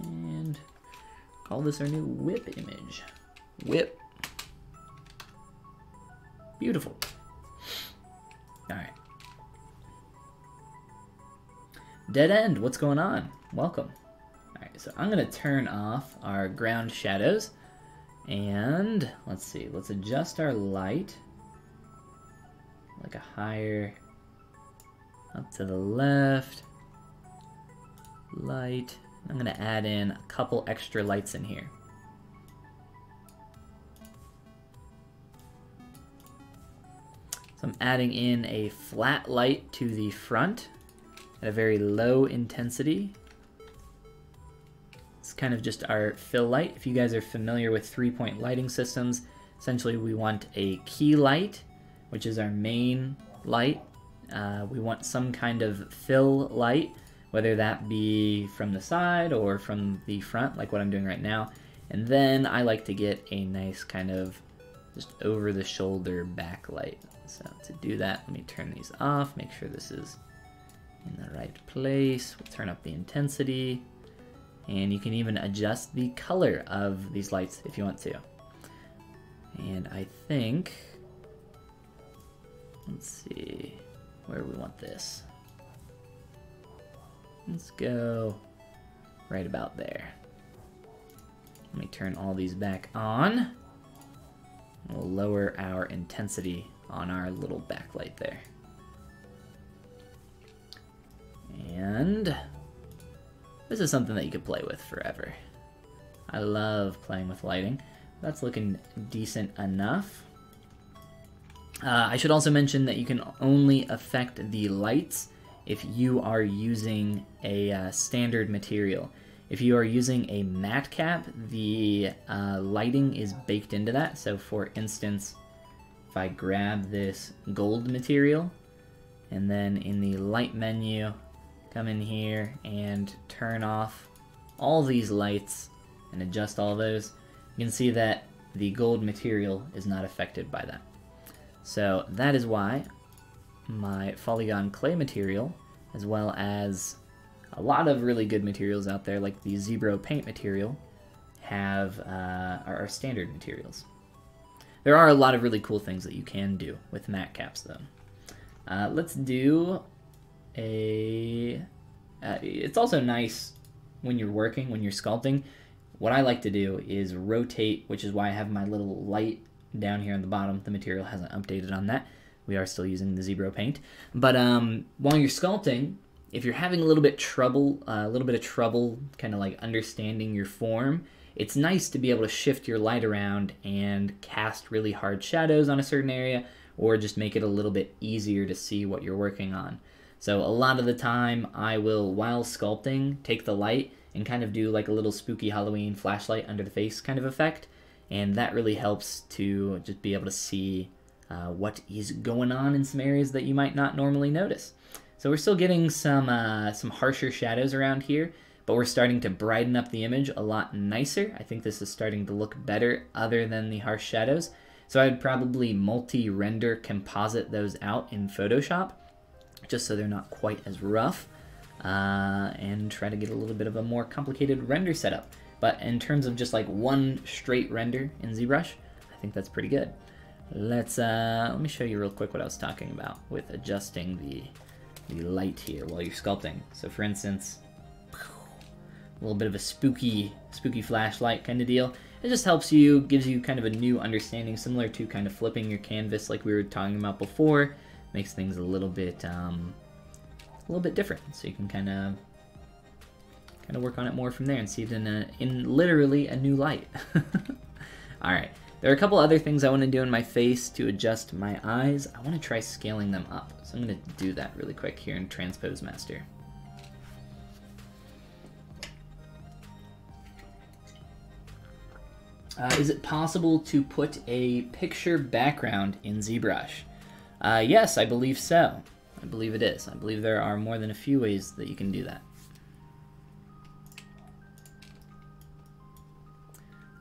and call this our new whip image. Whip. Beautiful. All right. Dead End, what's going on? Welcome. Alright, so I'm going to turn off our ground shadows. And, let's see, let's adjust our light. Like a higher, up to the left, light. I'm going to add in a couple extra lights in here. So I'm adding in a flat light to the front at a very low intensity. It's kind of just our fill light. If you guys are familiar with 3-point lighting systems, essentially we want a key light, which is our main light. We want some kind of fill light, whether that be from the side or from the front, like what I'm doing right now. And then I like to get a nice kind of just over the shoulder backlight. So to do that, let me turn these off, make sure this is in the right place. We'll turn up the intensity, and you can even adjust the color of these lights if you want to. And I think, let's see, where we want this. Let's go right about there. Let me turn all these back on. We'll lower our intensity on our little backlight there. And this is something that you could play with forever. I love playing with lighting. That's looking decent enough. I should also mention that you can only affect the lights if you are using a standard material. If you are using a matte cap, the lighting is baked into that. So for instance, if I grab this gold material and then in the light menu, come in here and turn off all these lights and adjust all those, you can see that the gold material is not affected by that. So that is why my polygon clay material, as well as a lot of really good materials out there like the ZBrush paint material, are standard materials. There are a lot of really cool things that you can do with matte caps though. Let's do a... it's also nice when you're working, when you're sculpting. What I like to do is rotate, which is why I have my little light down here on the bottom. The material hasn't updated on that. We are still using the ZBrush paint. But while you're sculpting, if you're having a little bit of trouble kind of like understanding your form, it's nice to be able to shift your light around and cast really hard shadows on a certain area, or just make it a little bit easier to see what you're working on. So a lot of the time I will, while sculpting, take the light and kind of do like a little spooky Halloween flashlight under the face kind of effect, and that really helps to just be able to see what is going on in some areas that you might not normally notice. So we're still getting some harsher shadows around here, but we're starting to brighten up the image a lot nicer. I think this is starting to look better other than the harsh shadows. So I'd probably multi-render composite those out in Photoshop, just so they're not quite as rough, and try to get a little bit of a more complicated render setup. But in terms of just like one straight render in ZBrush, I think that's pretty good. Let me show you real quick what I was talking about with adjusting the light here while you're sculpting. So for instance, a little bit of a spooky flashlight kind of deal. It just helps you, gives you kind of a new understanding, similar to kind of flipping your canvas like we were talking about before. Makes things a little bit different, so you can kind of work on it more from there and see it in literally a new light. All right, there are a couple other things I want to do in my face to adjust my eyes. I want to try scaling them up, so I'm going to do that really quick here in Transpose Master. Is it possible to put a picture background in ZBrush? Yes, I believe so. I believe it is. I believe there are more than a few ways that you can do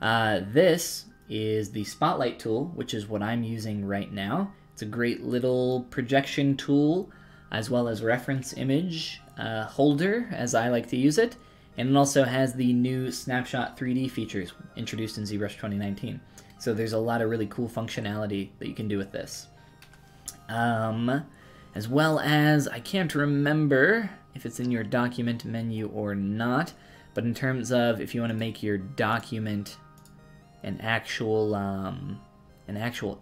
that. This is the Spotlight tool, which is what I'm using right now. It's a great little projection tool, as well as reference image holder, as I like to use it. And it also has the new Snapshot 3D features introduced in ZBrush 2019. So there's a lot of really cool functionality that you can do with this. As well as, I can't remember if it's in your document menu or not, but in terms of if you want to make your document an actual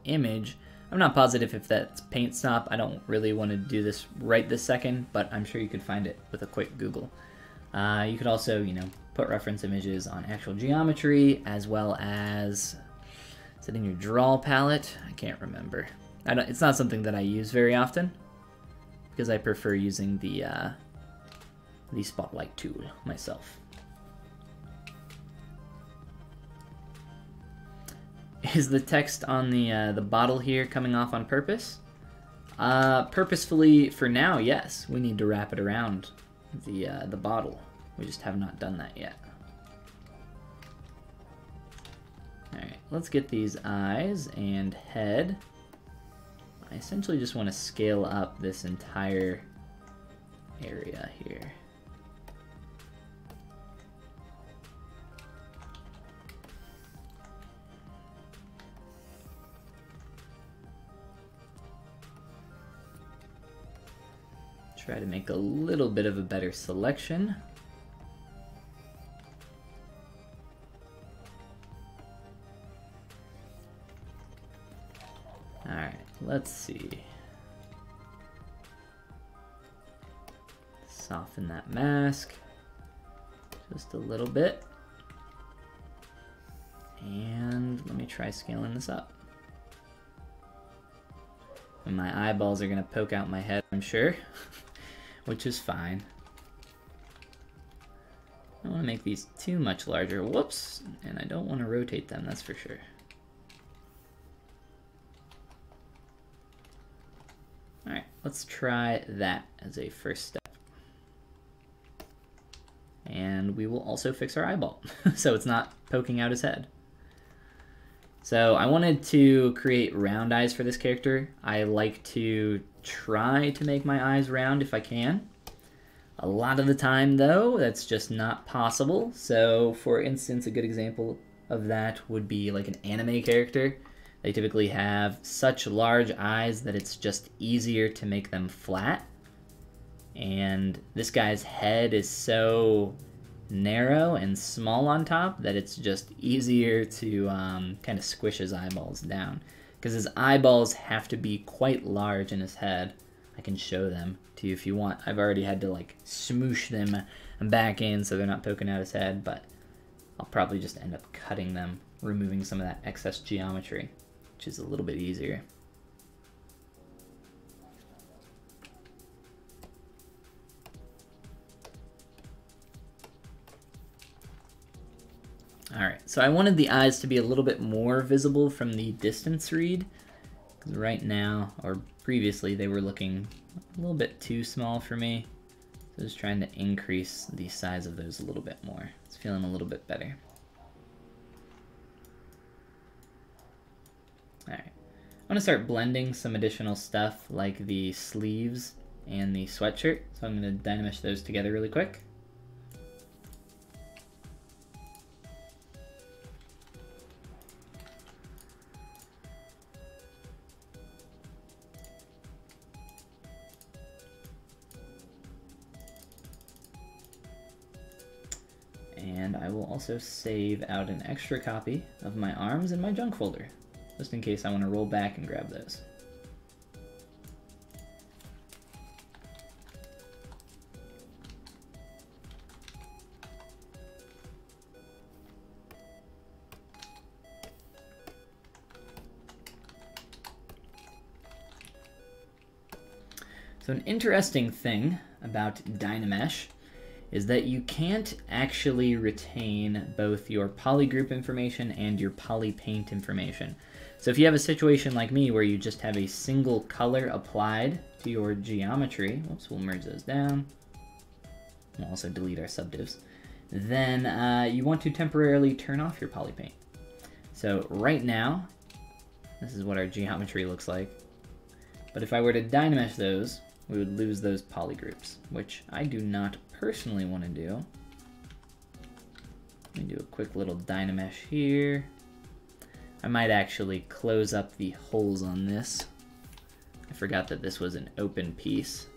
image, I'm not positive if that's Paint Stop. I don't really want to do this right this second, but I'm sure you could find it with a quick Google. You could also, put reference images on actual geometry, as well as, is it in your draw palette? I can't remember. It's not something that I use very often, because I prefer using the Spotlight tool myself. Is the text on the bottle here coming off on purpose? Purposefully for now, yes. We need to wrap it around the bottle. We just have not done that yet. Alright, let's get these eyes and head. I essentially just want to scale up this entire area here. Try to make a little bit of a better selection. Alright, let's see. Soften that mask just a little bit. And let me try scaling this up. And my eyeballs are going to poke out my head, I'm sure. Which is fine. I don't want to make these too much larger. Whoops! And I don't want to rotate them, that's for sure. Alright, let's try that as a first step. And we will also fix our eyeball, so it's not poking out his head. So I wanted to create round eyes for this character. I like to try to make my eyes round if I can. A lot of the time, though, that's just not possible. So, for instance, a good example of that would be like an anime character. They typically have such large eyes that it's just easier to make them flat. And this guy's head is so narrow and small on top that it's just easier to kind of squish his eyeballs down. Because his eyeballs have to be quite large in his head. I can show them to you if you want. I've already had to like smoosh them back in so they're not poking out his head, but I'll probably just end up cutting them, removing some of that excess geometry, which is a little bit easier. Alright, so I wanted the eyes to be a little bit more visible from the distance read. Right now, or previously, they were looking a little bit too small for me. So just trying to increase the size of those a little bit more. It's feeling a little bit better. Alright, I want to start blending some additional stuff like the sleeves and the sweatshirt. So I'm going to dynamesh those together really quick. And I will also save out an extra copy of my arms in my junk folder, just in case I want to roll back and grab those. So an interesting thing about Dynamesh is that you can't actually retain both your polygroup information and your polypaint information. So if you have a situation like me where you just have a single color applied to your geometry, whoops, we'll merge those down, we'll also delete our subdivs, then you want to temporarily turn off your polypaint. So right now, this is what our geometry looks like, but if I were to Dynamesh those, we would lose those polygroups, which I do not personally want to do. Let me do a quick little Dynamesh here. I might actually close up the holes on this. I forgot that this was an open piece.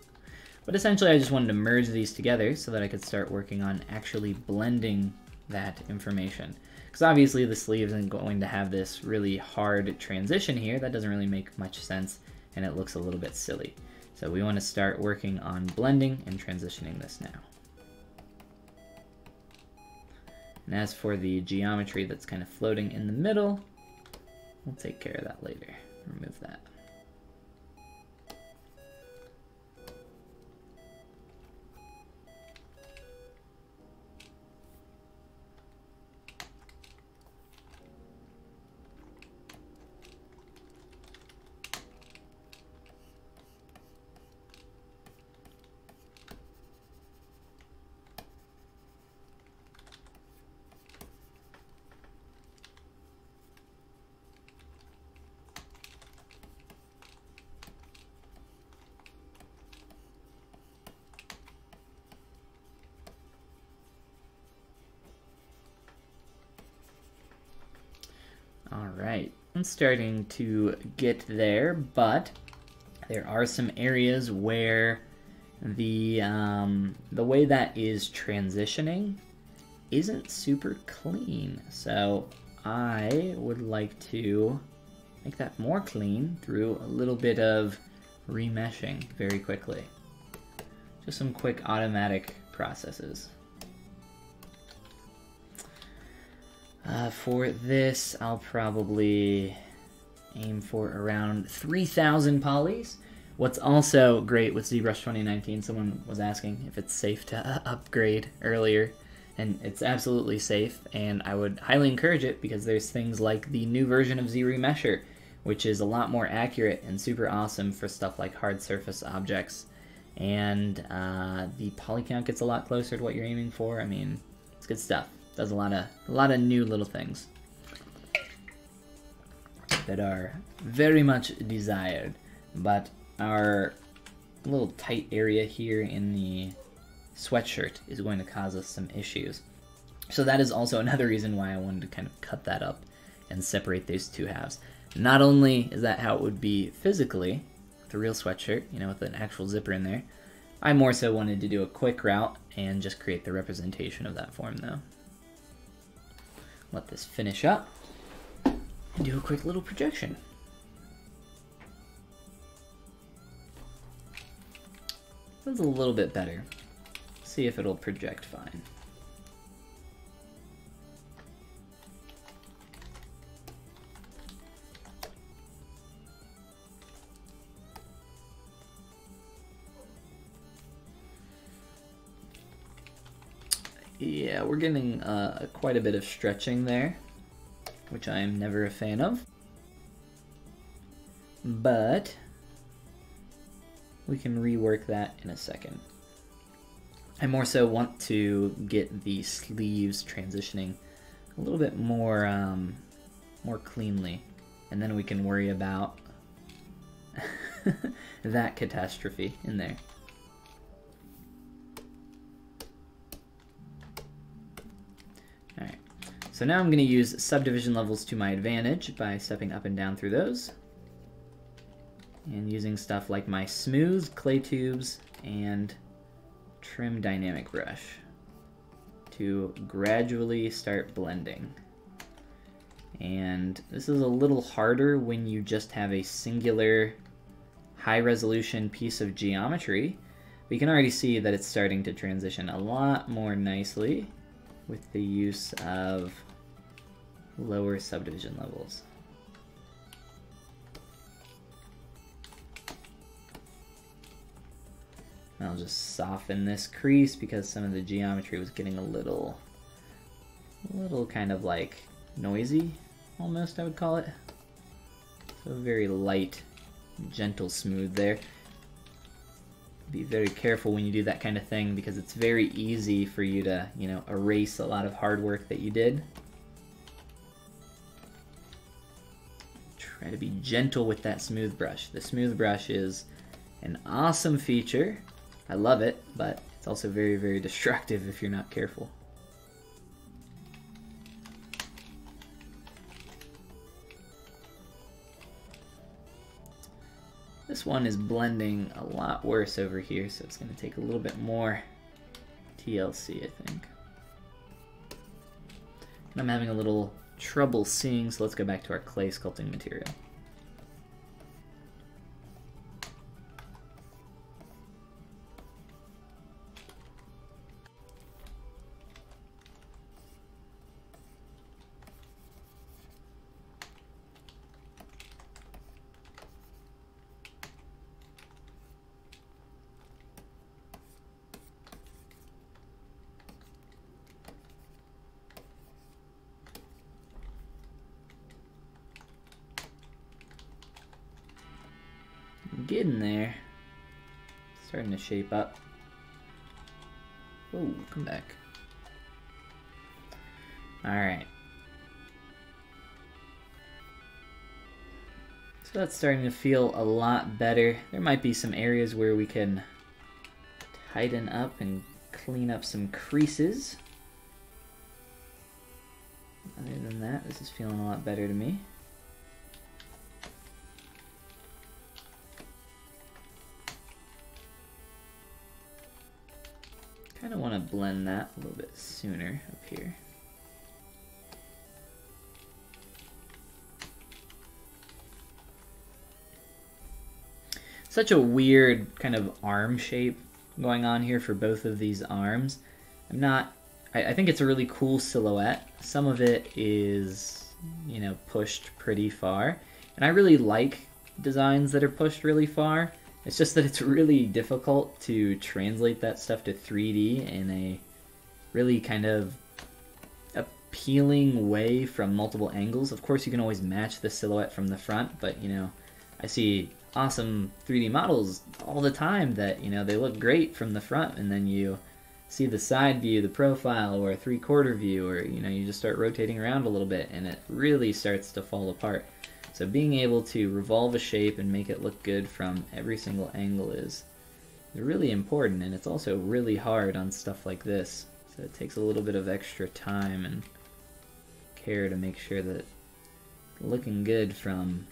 But essentially I just wanted to merge these together so that I could start working on actually blending that information. Because obviously the sleeve isn't going to have this really hard transition here. That doesn't really make much sense, and it looks a little bit silly. So we want to start working on blending and transitioning this now. And as for the geometry that's kind of floating in the middle, we'll take care of that later. Remove that. Alright, I'm starting to get there, but there are some areas where the way that is transitioning isn't super clean. So I would like to make that more clean through a little bit of remeshing very quickly. Just some quick automatic processes. For this, I'll probably aim for around 3,000 polys. What's also great with ZBrush 2019, someone was asking if it's safe to upgrade earlier, and it's absolutely safe, and I would highly encourage it because there's things like the new version of ZRemesher, which is a lot more accurate and super awesome for stuff like hard surface objects, and the poly count gets a lot closer to what you're aiming for. I mean, it's good stuff. Does a lot of new little things. that are very much desired, but our little tight area here in the sweatshirt is going to cause us some issues. So that is also another reason why I wanted to kind of cut that up and separate those two halves. Not only is that how it would be physically, with a real sweatshirt, you know, with an actual zipper in there, I more so wanted to do a quick route and just create the representation of that form though. Let this finish up and do a quick little projection. That's a little bit better. See if it'll project fine. Yeah, we're getting quite a bit of stretching there, which I am never a fan of. But we can rework that in a second. I more so want to get the sleeves transitioning a little bit more more cleanly, and then we can worry about that catastrophe in there. Alright, so now I'm going to use subdivision levels to my advantage by stepping up and down through those, and using stuff like my smooth clay tubes and trim dynamic brush to gradually start blending. And this is a little harder when you just have a singular high resolution piece of geometry, but you can already see that it's starting to transition a lot more nicely with the use of lower subdivision levels. I'll just soften this crease because some of the geometry was getting a little kind of like noisy, almost I would call it. So very light, gentle smooth there. Be very careful when you do that kind of thing because it's very easy for you to, you know, erase a lot of hard work that you did. Try to be gentle with that smooth brush. The smooth brush is an awesome feature. I love it, but it's also very, very destructive if you're not careful. This one is blending a lot worse over here, so it's going to take a little bit more TLC, I think. And I'm having a little trouble seeing, so let's go back to our clay sculpting material. Getting there. Starting to shape up. Oh, come back. Alright. So that's starting to feel a lot better. There might be some areas where we can tighten up and clean up some creases. Other than that, this is feeling a lot better to me. Kind of want to blend that a little bit sooner up here. Such a weird kind of arm shape going on here for both of these arms. I think it's a really cool silhouette. Some of it is, you know, pushed pretty far. And I really like designs that are pushed really far. It's just that it's really difficult to translate that stuff to 3D in a really kind of appealing way from multiple angles. Of course, you can always match the silhouette from the front, but, you know, I see awesome 3D models all the time that, you know, they look great from the front, and then you see the side view, the profile, or a 3/4 view, or, you know, you just start rotating around a little bit, and it really starts to fall apart. So being able to revolve a shape and make it look good from every single angle is really important, and it's also really hard on stuff like this. So it takes a little bit of extra time and care to make sure that it's looking good from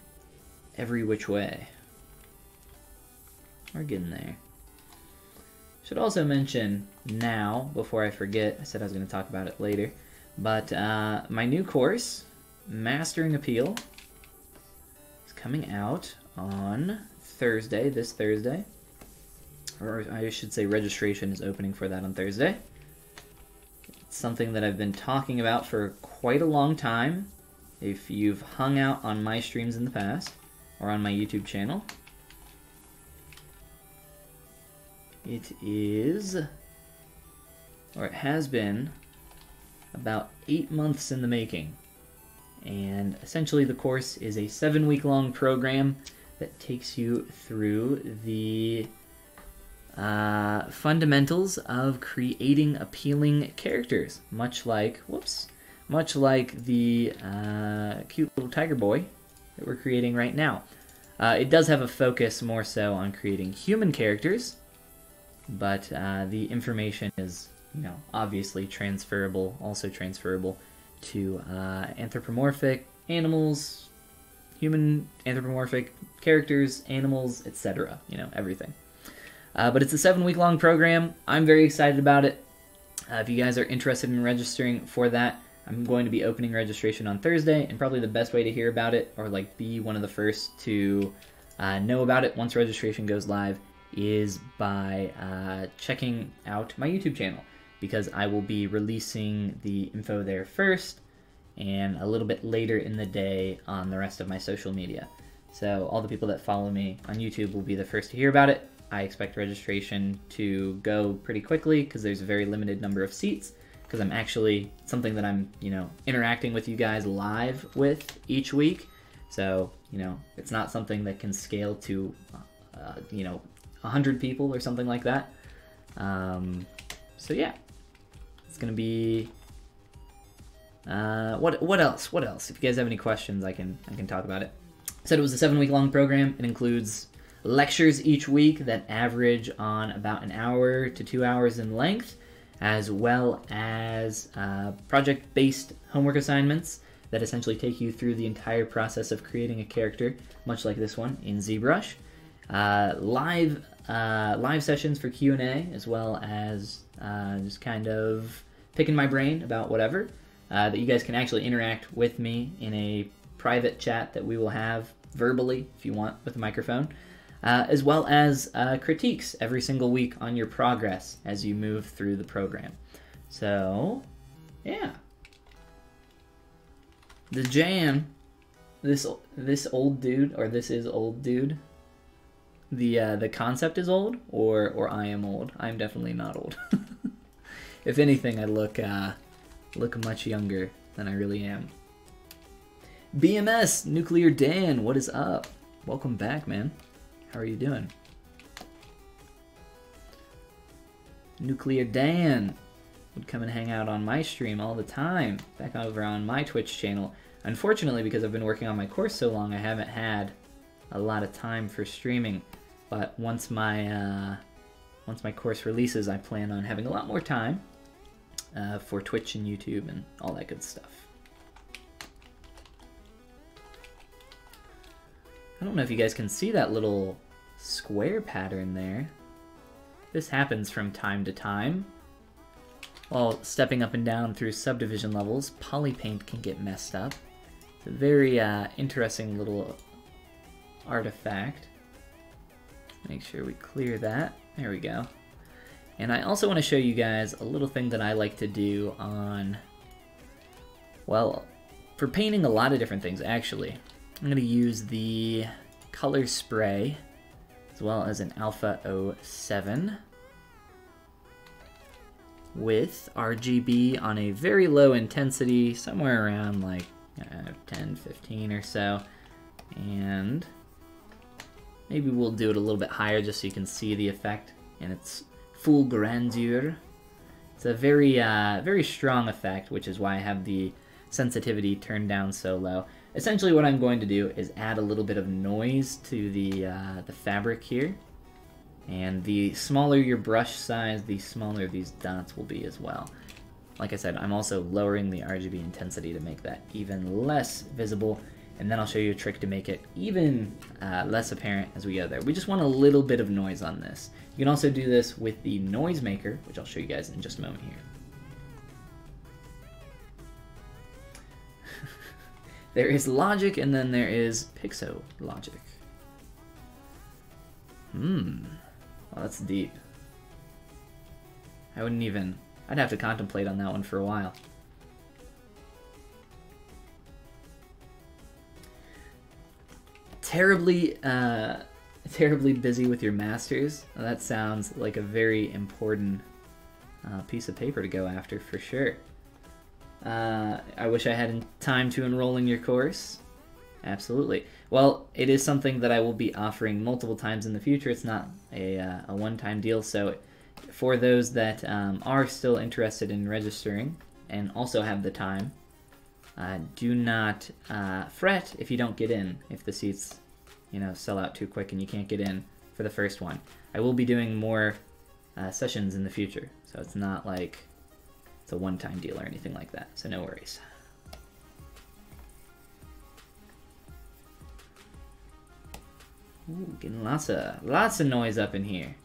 every which way. We're getting there. Should also mention now, before I forget, I said I was going to talk about it later, but my new course, Mastering Appeal, is coming out on Thursday, this Thursday. Or I should say registration is opening for that on Thursday. It's something that I've been talking about for quite a long time. If you've hung out on my streams in the past, or on my YouTube channel, it is, or it has been, about 8 months in the making. And essentially the course is a 7-week-long program that takes you through the fundamentals of creating appealing characters, much like the cute little tiger boy that we're creating right now. It does have a focus more so on creating human characters, but the information is, obviously transferable, also transferable to anthropomorphic animals, human anthropomorphic characters, animals, etc. Everything. But it's a 7-week-long program. I'm very excited about it. If you guys are interested in registering for that, I'm going to be opening registration on Thursday, and probably the best way to hear about it, or be one of the first to know about it once registration goes live, is by checking out my YouTube channel, because I will be releasing the info there first, and a little bit later in the day on the rest of my social media. So all the people that follow me on YouTube will be the first to hear about it. I expect registration to go pretty quickly because there's a very limited number of seats, because I'm actually, something that I'm, interacting with you guys live with each week. So, it's not something that can scale to, 100 people or something like that. So yeah, it's going to be, what else? If you guys have any questions, I can talk about it. Said it was a 7-week-long program. It includes lectures each week that average on about an hour to 2 hours in length, as well as project-based homework assignments that essentially take you through the entire process of creating a character, much like this one in ZBrush. Live sessions for Q&A, as well as just kind of picking my brain about whatever, that you guys can actually interact with me in a private chat that we will have verbally, if you want, with a microphone. As well as critiques every single week on your progress as you move through the program. So, yeah. The Jan, this old dude, or this is old dude. The concept is old, or I am old. I'm definitely not old. If anything, I look much younger than I really am. BMS Nuclear Dan, what is up? Welcome back, man. How are you doing? Nuclear Dan would come and hang out on my stream all the time, back over on my Twitch channel. Unfortunately, because I've been working on my course so long, I haven't had a lot of time for streaming. But once my course releases, I plan on having a lot more time for Twitch and YouTube and all that good stuff. I don't know if you guys can see that little square pattern there. This happens from time to time. While stepping up and down through subdivision levels, polypaint can get messed up. It's a very interesting little artifact. Make sure we clear that. There we go. And I also want to show you guys a little thing that I like to do on, well, for painting a lot of different things, actually. I'm going to use the color spray, as well as an Alpha 07, with RGB on a very low intensity, somewhere around like 10, 15 or so. And maybe we'll do it a little bit higher just so you can see the effect in its full grandeur. It's a very, very strong effect, which is why I have the sensitivity turned down so low. essentially what I'm going to do is add a little bit of noise to the fabric here. And the smaller your brush size, the smaller these dots will be as well. Like I said, I'm also lowering the RGB intensity to make that even less visible. And then I'll show you a trick to make it even less apparent as we go there. We just want a little bit of noise on this. You can also do this with the noise maker, which I'll show you guys in just a moment here. There is logic, and then there is pixo logic. Well, that's deep. I'd have to contemplate on that one for a while. Terribly busy with your masters. That sounds like a very important piece of paper to go after for sure. I wish I had time to enroll in your course. Absolutely. Well, it is something that I will be offering multiple times in the future. It's not a one-time deal, so for those that are still interested in registering and also have the time, do not fret if you don't get in, if the seats, sell out too quick and you can't get in for the first one. I will be doing more sessions in the future, so it's not like it's a one-time deal or anything like that, so no worries. Ooh, getting lots of noise up in here.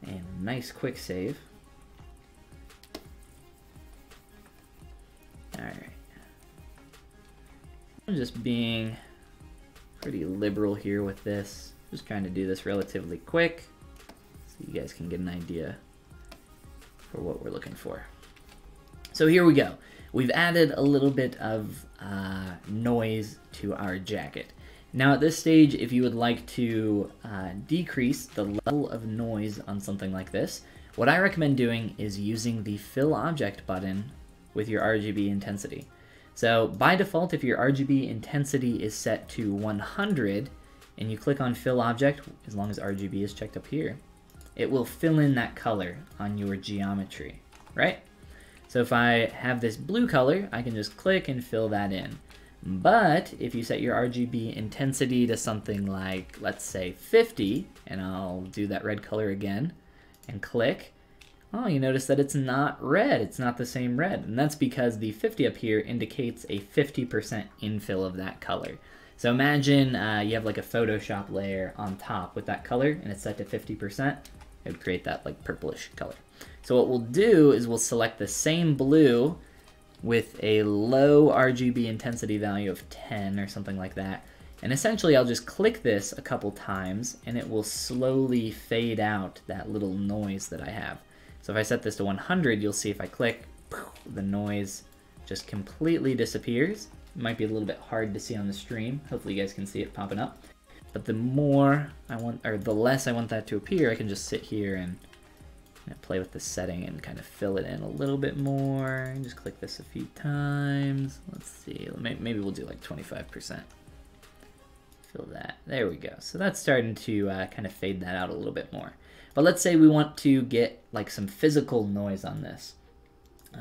And a nice quick save. Alright. I'm just being pretty liberal here with this. Just trying to do this relatively quick so you guys can get an idea for what we're looking for. So here we go. We've added a little bit of noise to our jacket. Now at this stage, if you would like to decrease the level of noise on something like this, what I recommend doing is using the Fill Object button with your RGB intensity. So by default, if your RGB intensity is set to 100 and you click on Fill Object, as long as RGB is checked up here, it will fill in that color on your geometry, right? So if I have this blue color, I can just click and fill that in. But if you set your RGB intensity to something like, let's say 50, and I'll do that red color again, and click, oh, you notice that it's not red, it's not the same red. And that's because the 50 up here indicates a 50% infill of that color. So imagine you have like a Photoshop layer on top with that color, and it's set to 50%, it would create that like purplish color. So what we'll do is we'll select the same blue with a low RGB intensity value of 10 or something like that. And essentially I'll just click this a couple times and it will slowly fade out that little noise that I have. So if I set this to 100, you'll see if I click, the noise just completely disappears. It might be a little bit hard to see on the stream. Hopefully you guys can see it popping up. But the more I want, or the less I want that to appear, I can just sit here and play with the setting and kind of fill it in a little bit more. And just click this a few times. Let's see, maybe we'll do like 25%. Fill that, there we go. So that's starting to kind of fade that out a little bit more. But let's say we want to get like some physical noise on this.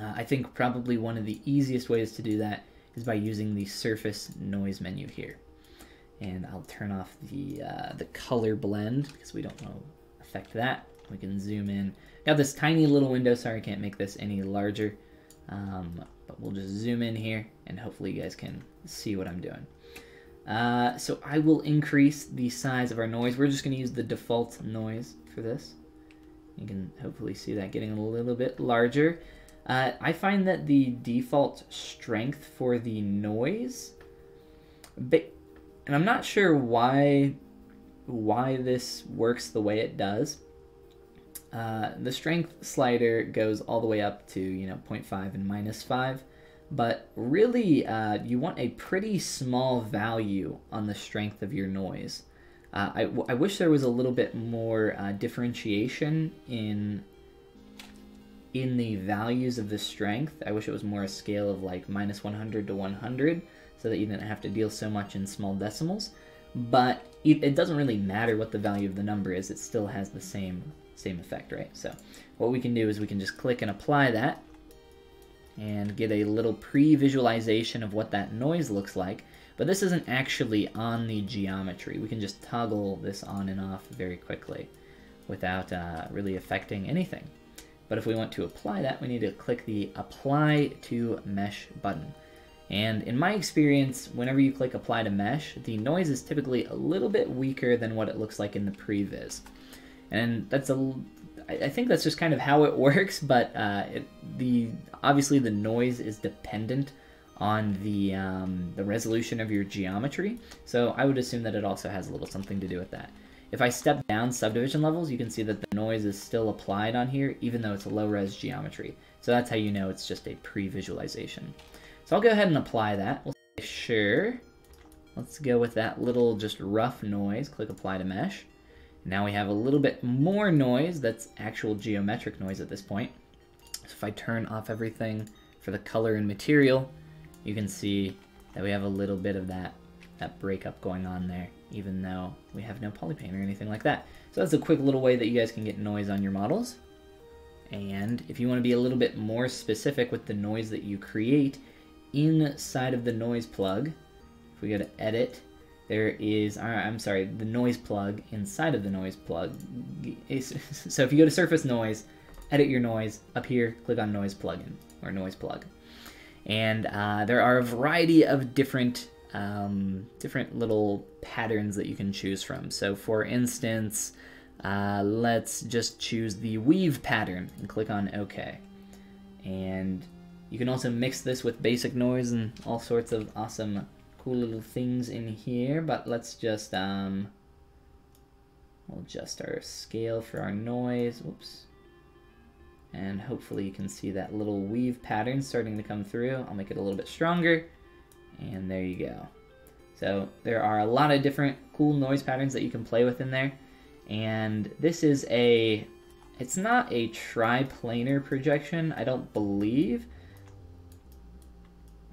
I think probably one of the easiest ways to do that is by using the surface noise menu here. And I'll turn off the color blend because we don't want to affect that. We can zoom in. Got this tiny little window, sorry I can't make this any larger, but we'll just zoom in here and hopefully you guys can see what I'm doing. So I will increase the size of our noise. We're just going to use the default noise for this. You can hopefully see that getting a little bit larger. I find that the default strength for the noise, and I'm not sure why this works the way it does. The strength slider goes all the way up to 0.5 and -5, but really you want a pretty small value on the strength of your noise. I wish there was a little bit more differentiation in the values of the strength. I wish it was more a scale of like -100 to 100 so that you didn't have to deal so much in small decimals, but it doesn't really matter what the value of the number is, it still has the same effect, right? So what we can do is we can just click and apply that, and get a little pre-visualization of what that noise looks like. But this isn't actually on the geometry. We can just toggle this on and off very quickly without really affecting anything. But if we want to apply that, we need to click the Apply to Mesh button. And in my experience, whenever you click Apply to Mesh, the noise is typically a little bit weaker than what it looks like in the previs. And that's I think that's just kind of how it works, but obviously the noise is dependent on the resolution of your geometry, so I would assume that it also has a little something to do with that. If I step down subdivision levels, you can see that the noise is still applied on here, even though it's a low-res geometry. So that's how you know it's just a pre-visualization. So I'll go ahead and apply that. We'll say sure. Let's go with that little just rough noise. Click Apply to Mesh. Now we have a little bit more noise that's actual geometric noise at this point. So if I turn off everything for the color and material, you can see that we have a little bit of that breakup going on there, even though we have no polypaint or anything like that. So that's a quick little way that you guys can get noise on your models. And if you want to be a little bit more specific with the noise that you create inside of the noise plug, if we go to Edit, there is, the noise plug inside of the noise plug. So if you go to Surface Noise, edit your noise, up here, click on Noise Plugin, or Noise Plug. And there are a variety of different little patterns that you can choose from. So for instance, let's just choose the weave pattern and click on OK. And you can also mix this with basic noise and all sorts of awesome cool little things in here, but let's just we'll adjust our scale for our noise. Oops. And hopefully you can see that little weave pattern starting to come through. I'll make it a little bit stronger, and there you go. So there are a lot of different cool noise patterns that you can play with in there, and this is it's not a triplanar projection, I don't believe,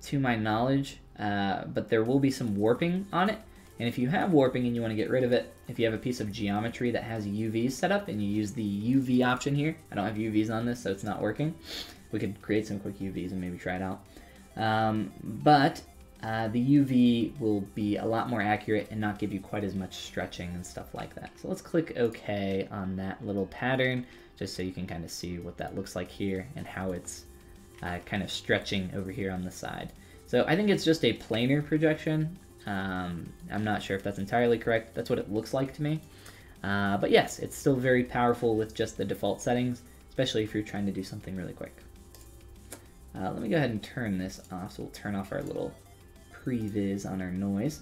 to my knowledge. But there will be some warping on it, and if you have warping and you want to get rid of it, if you have a piece of geometry that has UVs set up and you use the UV option here, I don't have UVs on this so it's not working, we could create some quick UVs and maybe try it out, but the UV will be a lot more accurate and not give you quite as much stretching and stuff like that. So let's click OK on that little pattern just so you can kind of see what that looks like here and how it's kind of stretching over here on the side. So I think it's just a planar projection. I'm not sure if that's entirely correct. That's what it looks like to me. But yes, it's still very powerful with just the default settings, especially if you're trying to do something really quick. Let me go ahead and turn this off. So we'll turn off our little previs on our noise.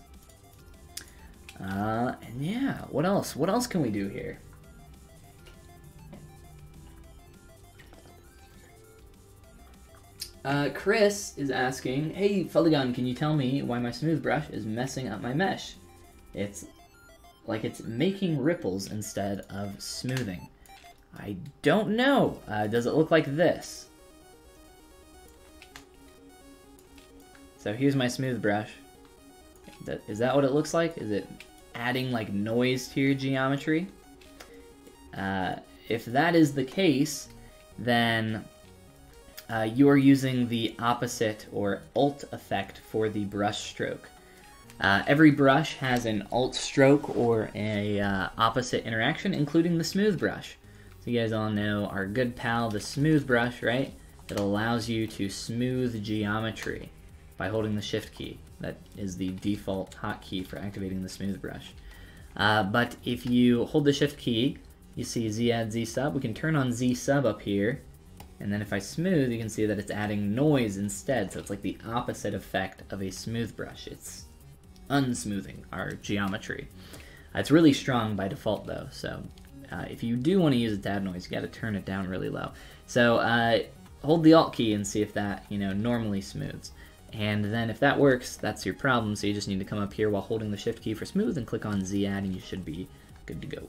And yeah, what else? What else can we do here? Chris is asking, hey Polygon, can you tell me why my smooth brush is messing up my mesh? It's like it's making ripples instead of smoothing. I don't know. Does it look like this? So here's my smooth brush. Is that what it looks like? Is it adding like noise to your geometry? If that is the case, then you are using the opposite or alt effect for the brush stroke. Every brush has an alt stroke or a opposite interaction, including the smooth brush. So you guys all know our good pal, the smooth brush, right? That allows you to smooth geometry by holding the shift key. That is the default hotkey for activating the smooth brush. But if you hold the shift key, you see Z add Z sub. We can turn on Z sub up here. And then if I smooth, you can see that it's adding noise instead. So it's like the opposite effect of a smooth brush. It's unsmoothing our geometry. It's really strong by default though. So if you do want to use it to add noise, you got to turn it down really low. So hold the Alt key and see if that, normally smooths. And then if that works, that's your problem. So you just need to come up here while holding the Shift key for smooth and click on Z add, and you should be good to go.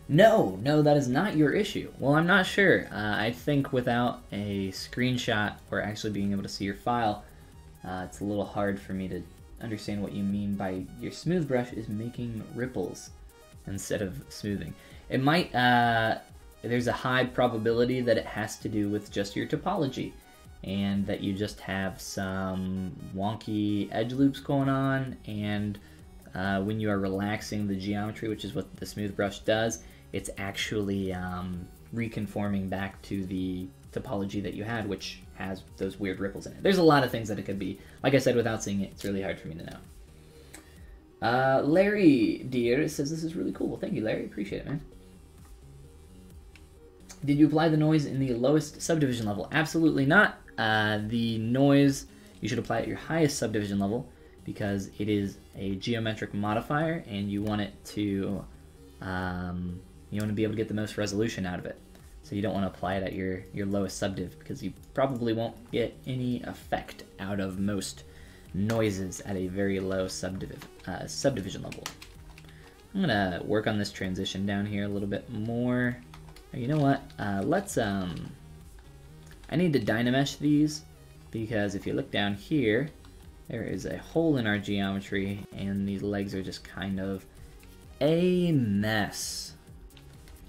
No, that is not your issue. Well, I'm not sure. I think without a screenshot or actually being able to see your file, it's a little hard for me to understand what you mean by your smooth brush is making ripples. instead of smoothing. It might, there's a high probability that it has to do with just your topology, and that you just have some wonky edge loops going on, and when you are relaxing the geometry, which is what the smooth brush does, it's actually reconforming back to the topology that you had, which has those weird ripples in it. There's a lot of things that it could be. Like I said, without seeing it, it's really hard for me to know. Larry Deer says this is really cool. Well, thank you, Larry. Appreciate it, man. Did you apply the noise in the lowest subdivision level? Absolutely not. The noise, you should apply at your highest subdivision level because it is a geometric modifier, and you want it to, you want to be able to get the most resolution out of it. So you don't want to apply it at your lowest subdiv because you probably won't get any effect out of most noises at a very low subdivision level. I'm gonna work on this transition down here a little bit more. You know what? Let's I need to dynamesh these because if you look down here, there is a hole in our geometry, and these legs are just kind of a mess.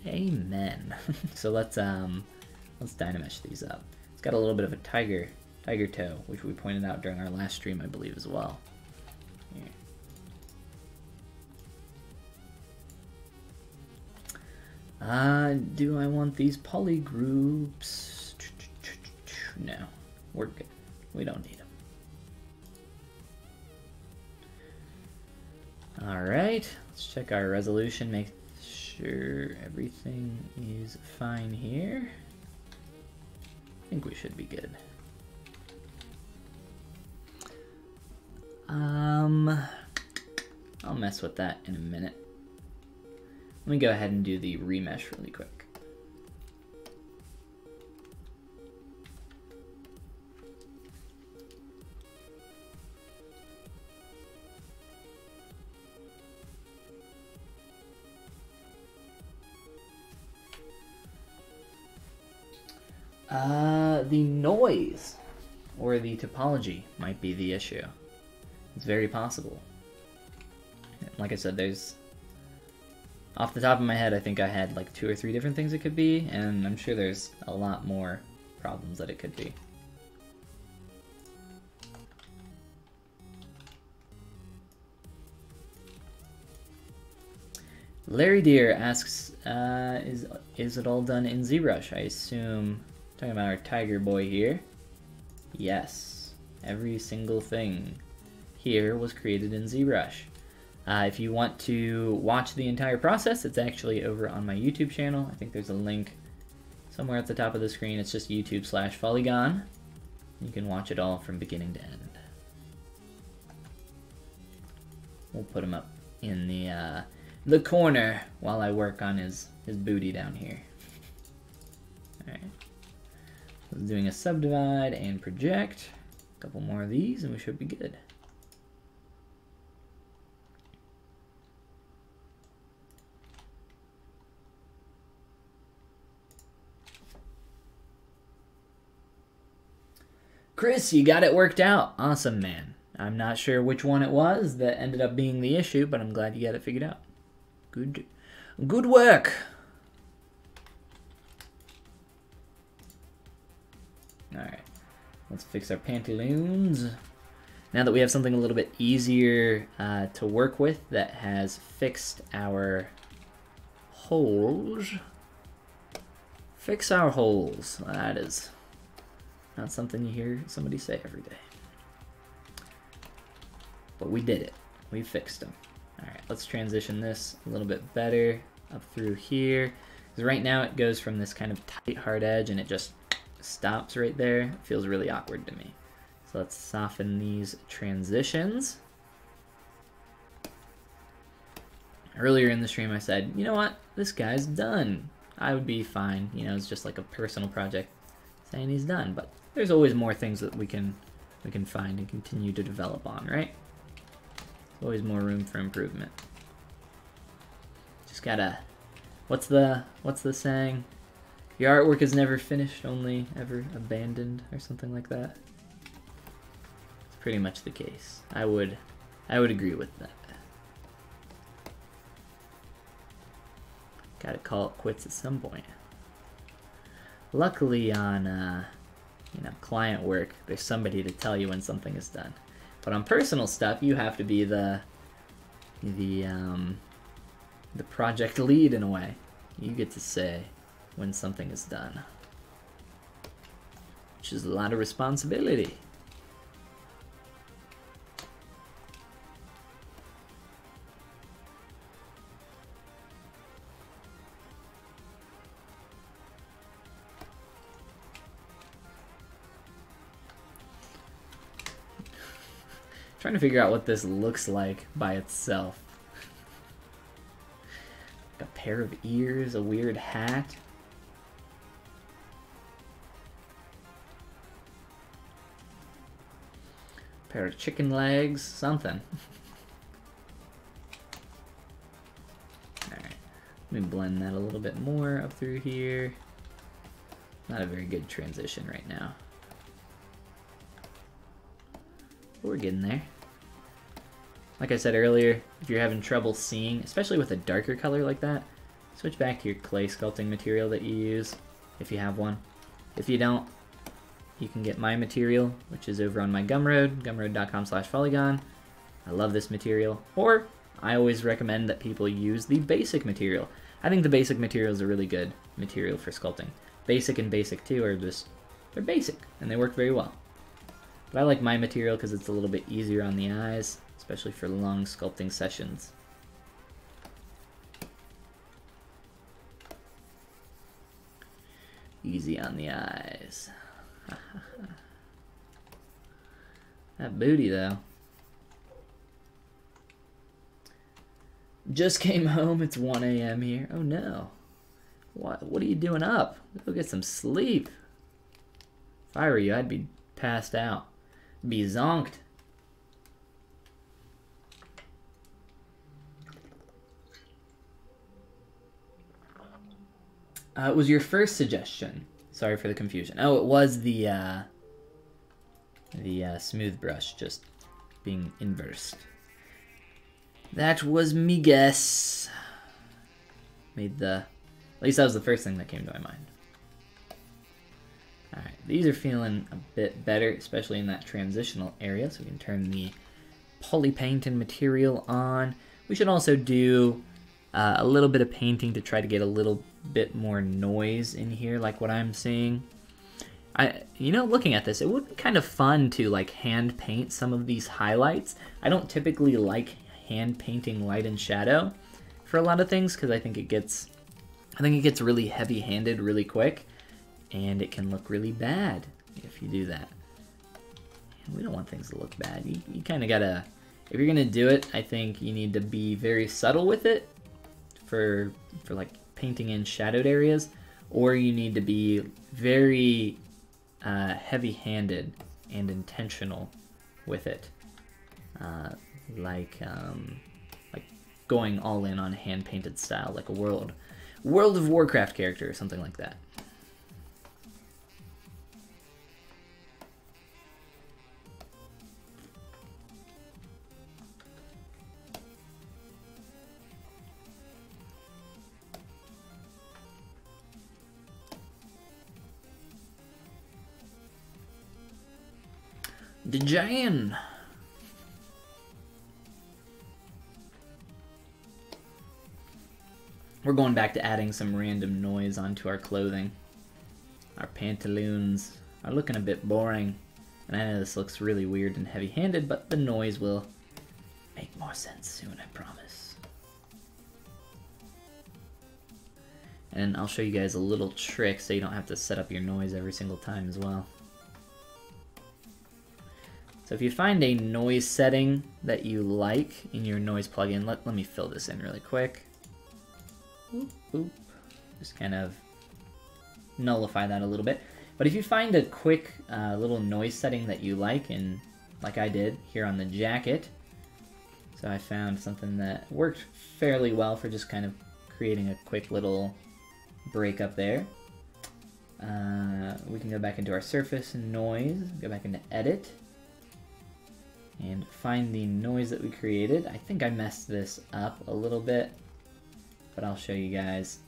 Amen. So let's dynamesh these up. It's got a little bit of a tiger toe, which we pointed out during our last stream, I believe, as well. Here. Do I want these poly groups? No, we're good. We don't need them. All right, let's check our resolution. Make sure everything is fine here. I think we should be good. I'll mess with that in a minute. Let me go ahead and do the remesh really quick. The noise or the topology might be the issue. It's very possible. Like I said, there's, off the top of my head, I think I had like 2 or 3 different things it could be, and I'm sure there's a lot more problems that it could be. Larry Deer asks, is it all done in ZBrush? I assume, talking about our tiger boy here. Yes, every single thing here was created in ZBrush. If you want to watch the entire process, it's actually over on my YouTube channel. I think there's a link somewhere at the top of the screen. It's just YouTube/Polygon. You can watch it all from beginning to end. We'll put him up in the corner while I work on his booty down here. All right. Doing a subdivide and project. A couple more of these and we should be good. Chris, you got it worked out. Awesome, man. I'm not sure which one it was that ended up being the issue, but I'm glad you got it figured out. Good work. Alright, let's fix our pantaloons. Now that we have something a little bit easier to work with that has fixed our holes. Fix our holes. That is not something you hear somebody say every day. But we did it. We fixed them. Alright, let's transition this a little bit better up through here. Because right now it goes from this kind of tight hard edge and it just stops right there. It feels really awkward to me. So let's soften these transitions. Earlier in the stream I said, you know what, this guy's done. I would be fine, you know, it's just like a personal project saying he's done, but there's always more things that we can find and continue to develop on, right? There's always more room for improvement. Just gotta, what's the saying? Your artwork is never finished, only ever abandoned, or something like that. It's pretty much the case. I would agree with that. Gotta call it quits at some point. Luckily on, you know, client work, there's somebody to tell you when something is done. But on personal stuff, you have to be the project lead in a way. You get to say when something is done, which is a lot of responsibility. Trying to figure out what this looks like by itself. Like a pair of ears, a weird hat. A pair of chicken legs, something. Alright, let me blend that a little bit more up through here. Not a very good transition right now. We're getting there. Like I said earlier, if you're having trouble seeing, especially with a darker color like that, switch back to your clay sculpting material that you use, if you have one. If you don't, you can get my material, which is over on my Gumroad, gumroad.com/polygon. I love this material. Or, I always recommend that people use the basic material. I think the basic material is a really good material for sculpting. Basic and basic 2 are just, they're basic, and they work very well. But I like my material because it's a little bit easier on the eyes, especially for long sculpting sessions. Easy on the eyes. That booty, though. Just came home. It's 1 a.m. here. Oh, no. What are you doing up? Go get some sleep. If I were you, I'd be passed out. Be zonked. It was your first suggestion. Sorry for the confusion. Oh, it was the smooth brush just being inversed. That was me guess. At least that was the first thing that came to my mind. Alright, these are feeling a bit better, especially in that transitional area, so we can turn the poly paint and material on. We should also do a little bit of painting to try to get a little bit more noise in here, like what I'm seeing. You know, looking at this, it would be kind of fun to like hand paint some of these highlights. I don't typically like hand painting light and shadow for a lot of things because I think it gets really heavy-handed really quick. And it can look really bad if you do that. And we don't want things to look bad. You kind of gotta, if you're gonna do it, I think you need to be very subtle with it for like painting in shadowed areas, or you need to be very heavy-handed and intentional with it, like going all in on hand-painted style, like a World of Warcraft character or something like that. Jan. We're going back to adding some random noise onto our clothing. Our pantaloons are looking a bit boring. And I know this looks really weird and heavy-handed, but the noise will make more sense soon, I promise. And I'll show you guys a little trick so you don't have to set up your noise every single time as well. So if you find a noise setting that you like in your noise plugin, let me fill this in really quick. Oop, oop. Just kind of nullify that a little bit. But if you find a quick little noise setting that you like, and like I did here on the jacket, so I found something that worked fairly well for just kind of creating a quick little break up there. We can go back into our surface noise, go back into edit, and find the noise that we created. I think I messed this up a little bit, but I'll show you guys.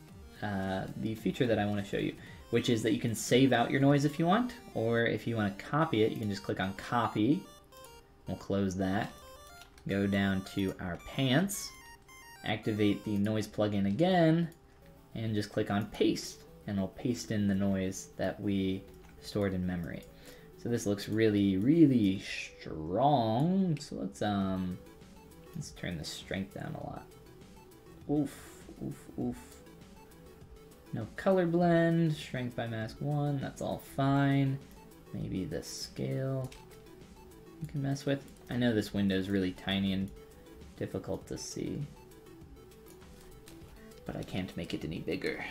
the feature that I want to show you, which is that you can save out your noise if you want, or if you want to copy it, you can just click on copy. We'll close that. Go down to our pants, activate the noise plugin again, and just click on paste, and it'll paste in the noise that we stored in memory. So this looks really, really strong. So let's turn the strength down a lot. Oof, oof, oof. No color blend, strength by mask 1, that's all fine. Maybe the scale you can mess with. I know this window is really tiny and difficult to see, but I can't make it any bigger.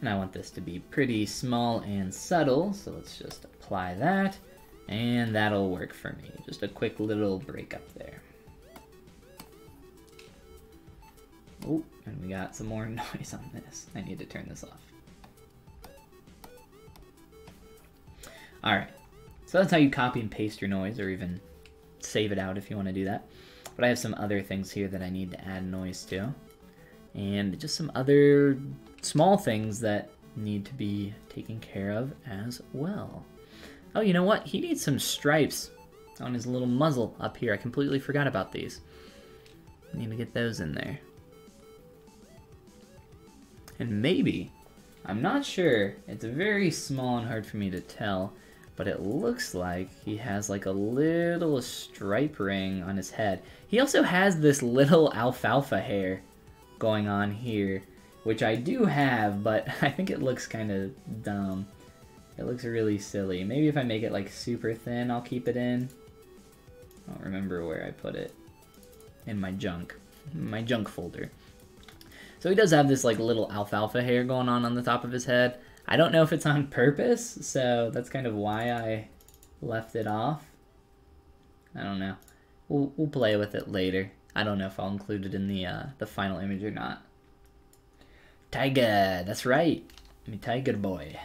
And I want this to be pretty small and subtle, so let's just apply that, and that'll work for me. Just a quick little break up there. Oh, and we got some more noise on this. I need to turn this off. Alright, so that's how you copy and paste your noise, or even save it out if you want to do that. But I have some other things here that I need to add noise to, and just some other small things that need to be taken care of as well. Oh, you know what? He needs some stripes on his little muzzle up here. I completely forgot about these. I need to get those in there. And maybe, I'm not sure, it's very small and hard for me to tell, but it looks like he has like a little stripe ring on his head. He also has this little alfalfa hair going on here, which I do have, but I think it looks kind of dumb. It looks really silly. Maybe if I make it like super thin, I'll keep it in. I don't remember where I put it. In my junk folder. So he does have this like little alfalfa hair going on the top of his head. I don't know if it's on purpose, so that's kind of why I left it off. I don't know. We'll play with it later. I don't know if I'll include it in the final image or not. Tiger, that's right. I'm a tiger boy.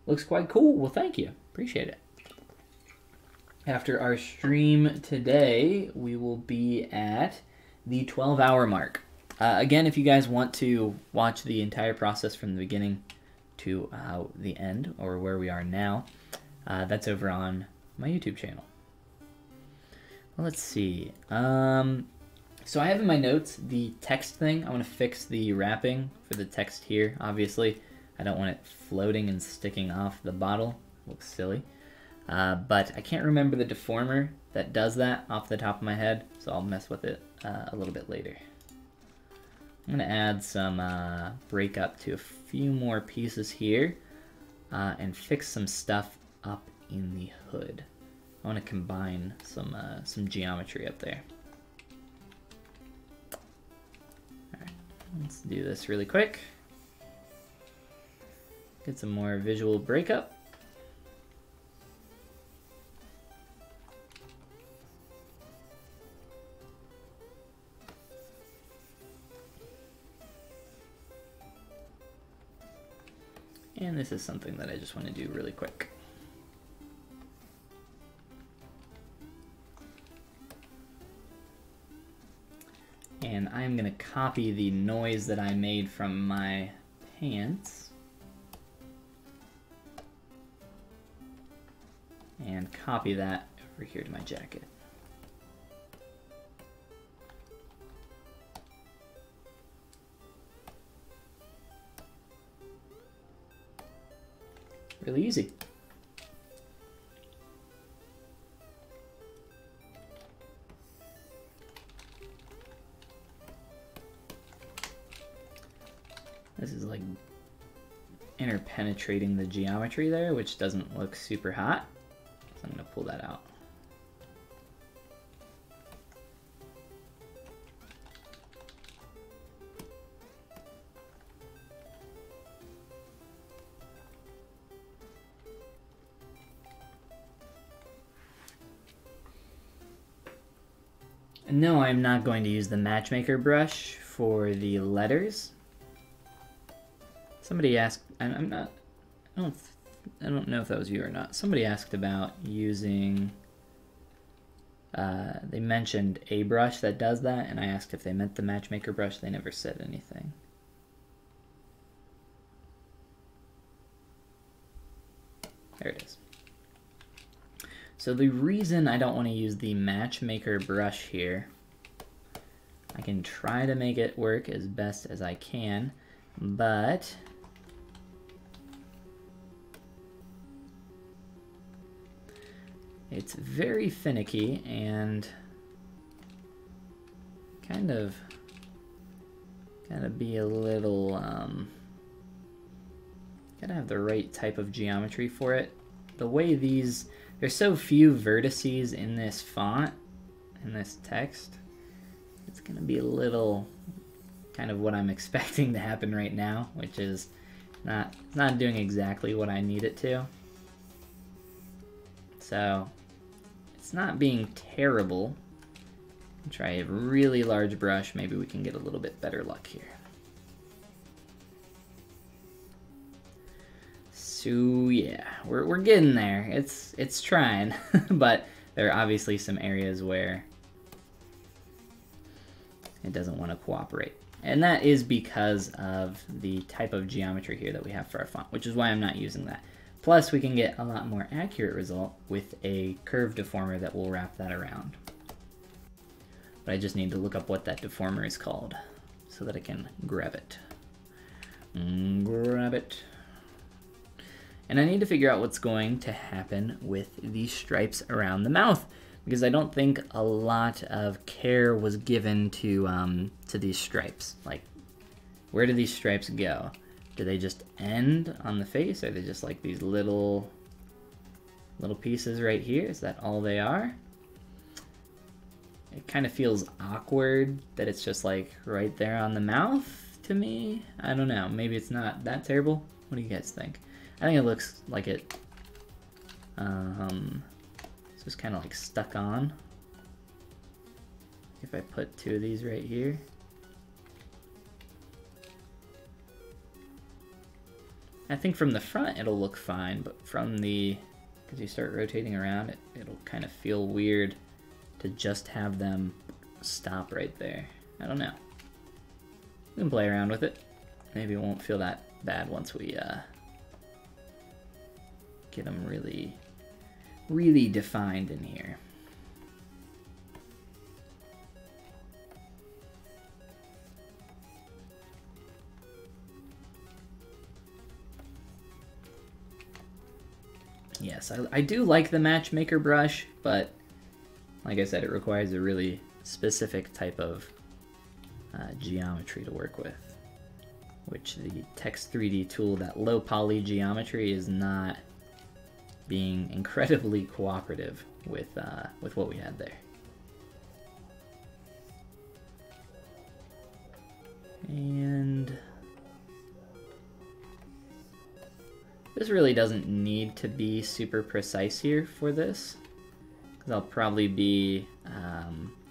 Looks quite cool. Well, thank you. Appreciate it. After our stream today, we will be at the 12-hour mark. Again, if you guys want to watch the entire process from the beginning to the end, or where we are now, that's over on my YouTube channel. Well, let's see. So I have in my notes the text thing. I want to fix the wrapping for the text here, obviously. I don't want it floating and sticking off the bottle. Looks silly. But I can't remember the deformer that does that off the top of my head, so I'll mess with it a little bit later. I'm going to add some breakup to a few more pieces here and fix some stuff up in the hood. I want to combine some geometry up there. Alright, let's do this really quick. Get some more visual breakup. And this is something that I just want to do really quick. And I'm going to copy the noise that I made from my pants. And copy that over here to my jacket. Really easy. This is like interpenetrating the geometry there, which doesn't look super hot. So I'm going to pull that out. No, I'm not going to use the matchmaker brush for the letters. Somebody asked, I don't know if that was you or not. Somebody asked about using they mentioned a brush that does that, and I asked if they meant the matchmaker brush. They never said anything. There it is. So the reason I don't want to use the matchmaker brush here, I can try to make it work as best as I can, but it's very finicky and kind of gotta be a little, gotta have the right type of geometry for it. The way there's so few vertices in this font, in this text, it's gonna be a little kind of what I'm expecting to happen right now, which is not doing exactly what I need it to. So it's not being terrible. I'll try a really large brush. Maybe we can get a little bit better luck here. So yeah, we're getting there. It's trying, but there are obviously some areas where it doesn't want to cooperate. And that is because of the type of geometry here that we have for our font, which is why I'm not using that. Plus, we can get a lot more accurate result with a curve deformer that will wrap that around. But I just need to look up what that deformer is called so that I can grab it. Grab it. And I need to figure out what's going to happen with these stripes around the mouth, because I don't think a lot of care was given to these stripes. Like, where do these stripes go? Do they just end on the face? Are they just like these little pieces right here? Is that all they are? It kind of feels awkward that it's just like right there on the mouth to me. I don't know. Maybe it's not that terrible. What do you guys think? I think it looks like it's just kind of like stuck on. If I put two of these right here. I think from the front it'll look fine, but from because you start rotating around, it'll kind of feel weird to just have them stop right there. I don't know. We can play around with it. Maybe it won't feel that bad once we get them really, really defined in here. Yes, I do like the matchmaker brush, but like I said, it requires a really specific type of geometry to work with, which the Thiccc 3D tool, that low poly geometry, is not being incredibly cooperative with what we had there. And this really doesn't need to be super precise here for this, because I'll probably be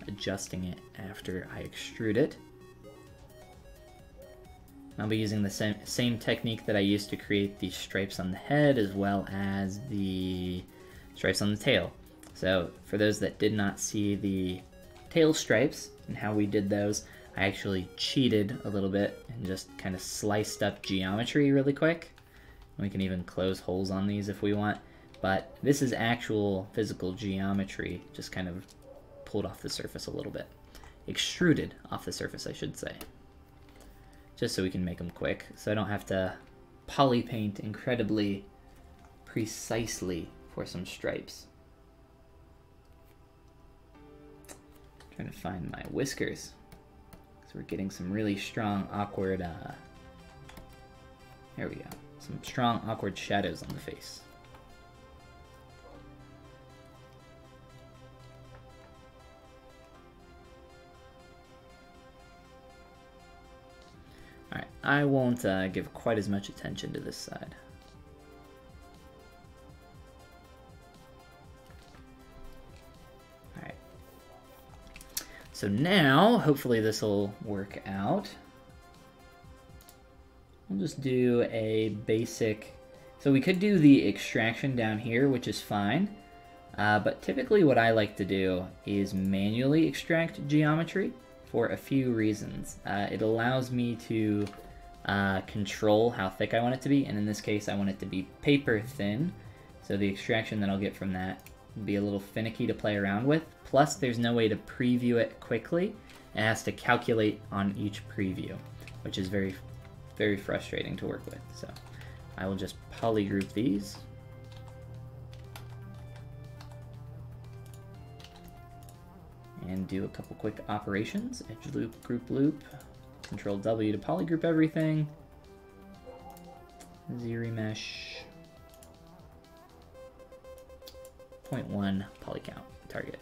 adjusting it after I extrude it. I'll be using the same technique that I used to create the stripes on the head as well as the stripes on the tail. So for those that did not see the tail stripes and how we did those, I actually cheated a little bit and just kind of sliced up geometry really quick. We can even close holes on these if we want, but this is actual physical geometry, just kind of pulled off the surface a little bit. Extruded off the surface, I should say. Just so we can make them quick, so I don't have to poly paint incredibly precisely for some stripes. I'm trying to find my whiskers, because we're getting some really strong, awkward, there we go. Some strong, awkward shadows on the face. Alright, I won't give quite as much attention to this side. Alright. So now, hopefully this will work out. We'll just do a basic, so we could do the extraction down here, which is fine. But typically what I like to do is manually extract geometry for a few reasons. It allows me to control how thick I want it to be, and in this case I want it to be paper thin, so the extraction that I'll get from that will be a little finicky to play around with. Plus there's no way to preview it quickly. It has to calculate on each preview, which is very, very frustrating to work with. So I will just polygroup these. And do a couple quick operations. Edge loop, group loop, Control W to polygroup everything. ZRemesh. 0.1 poly count target.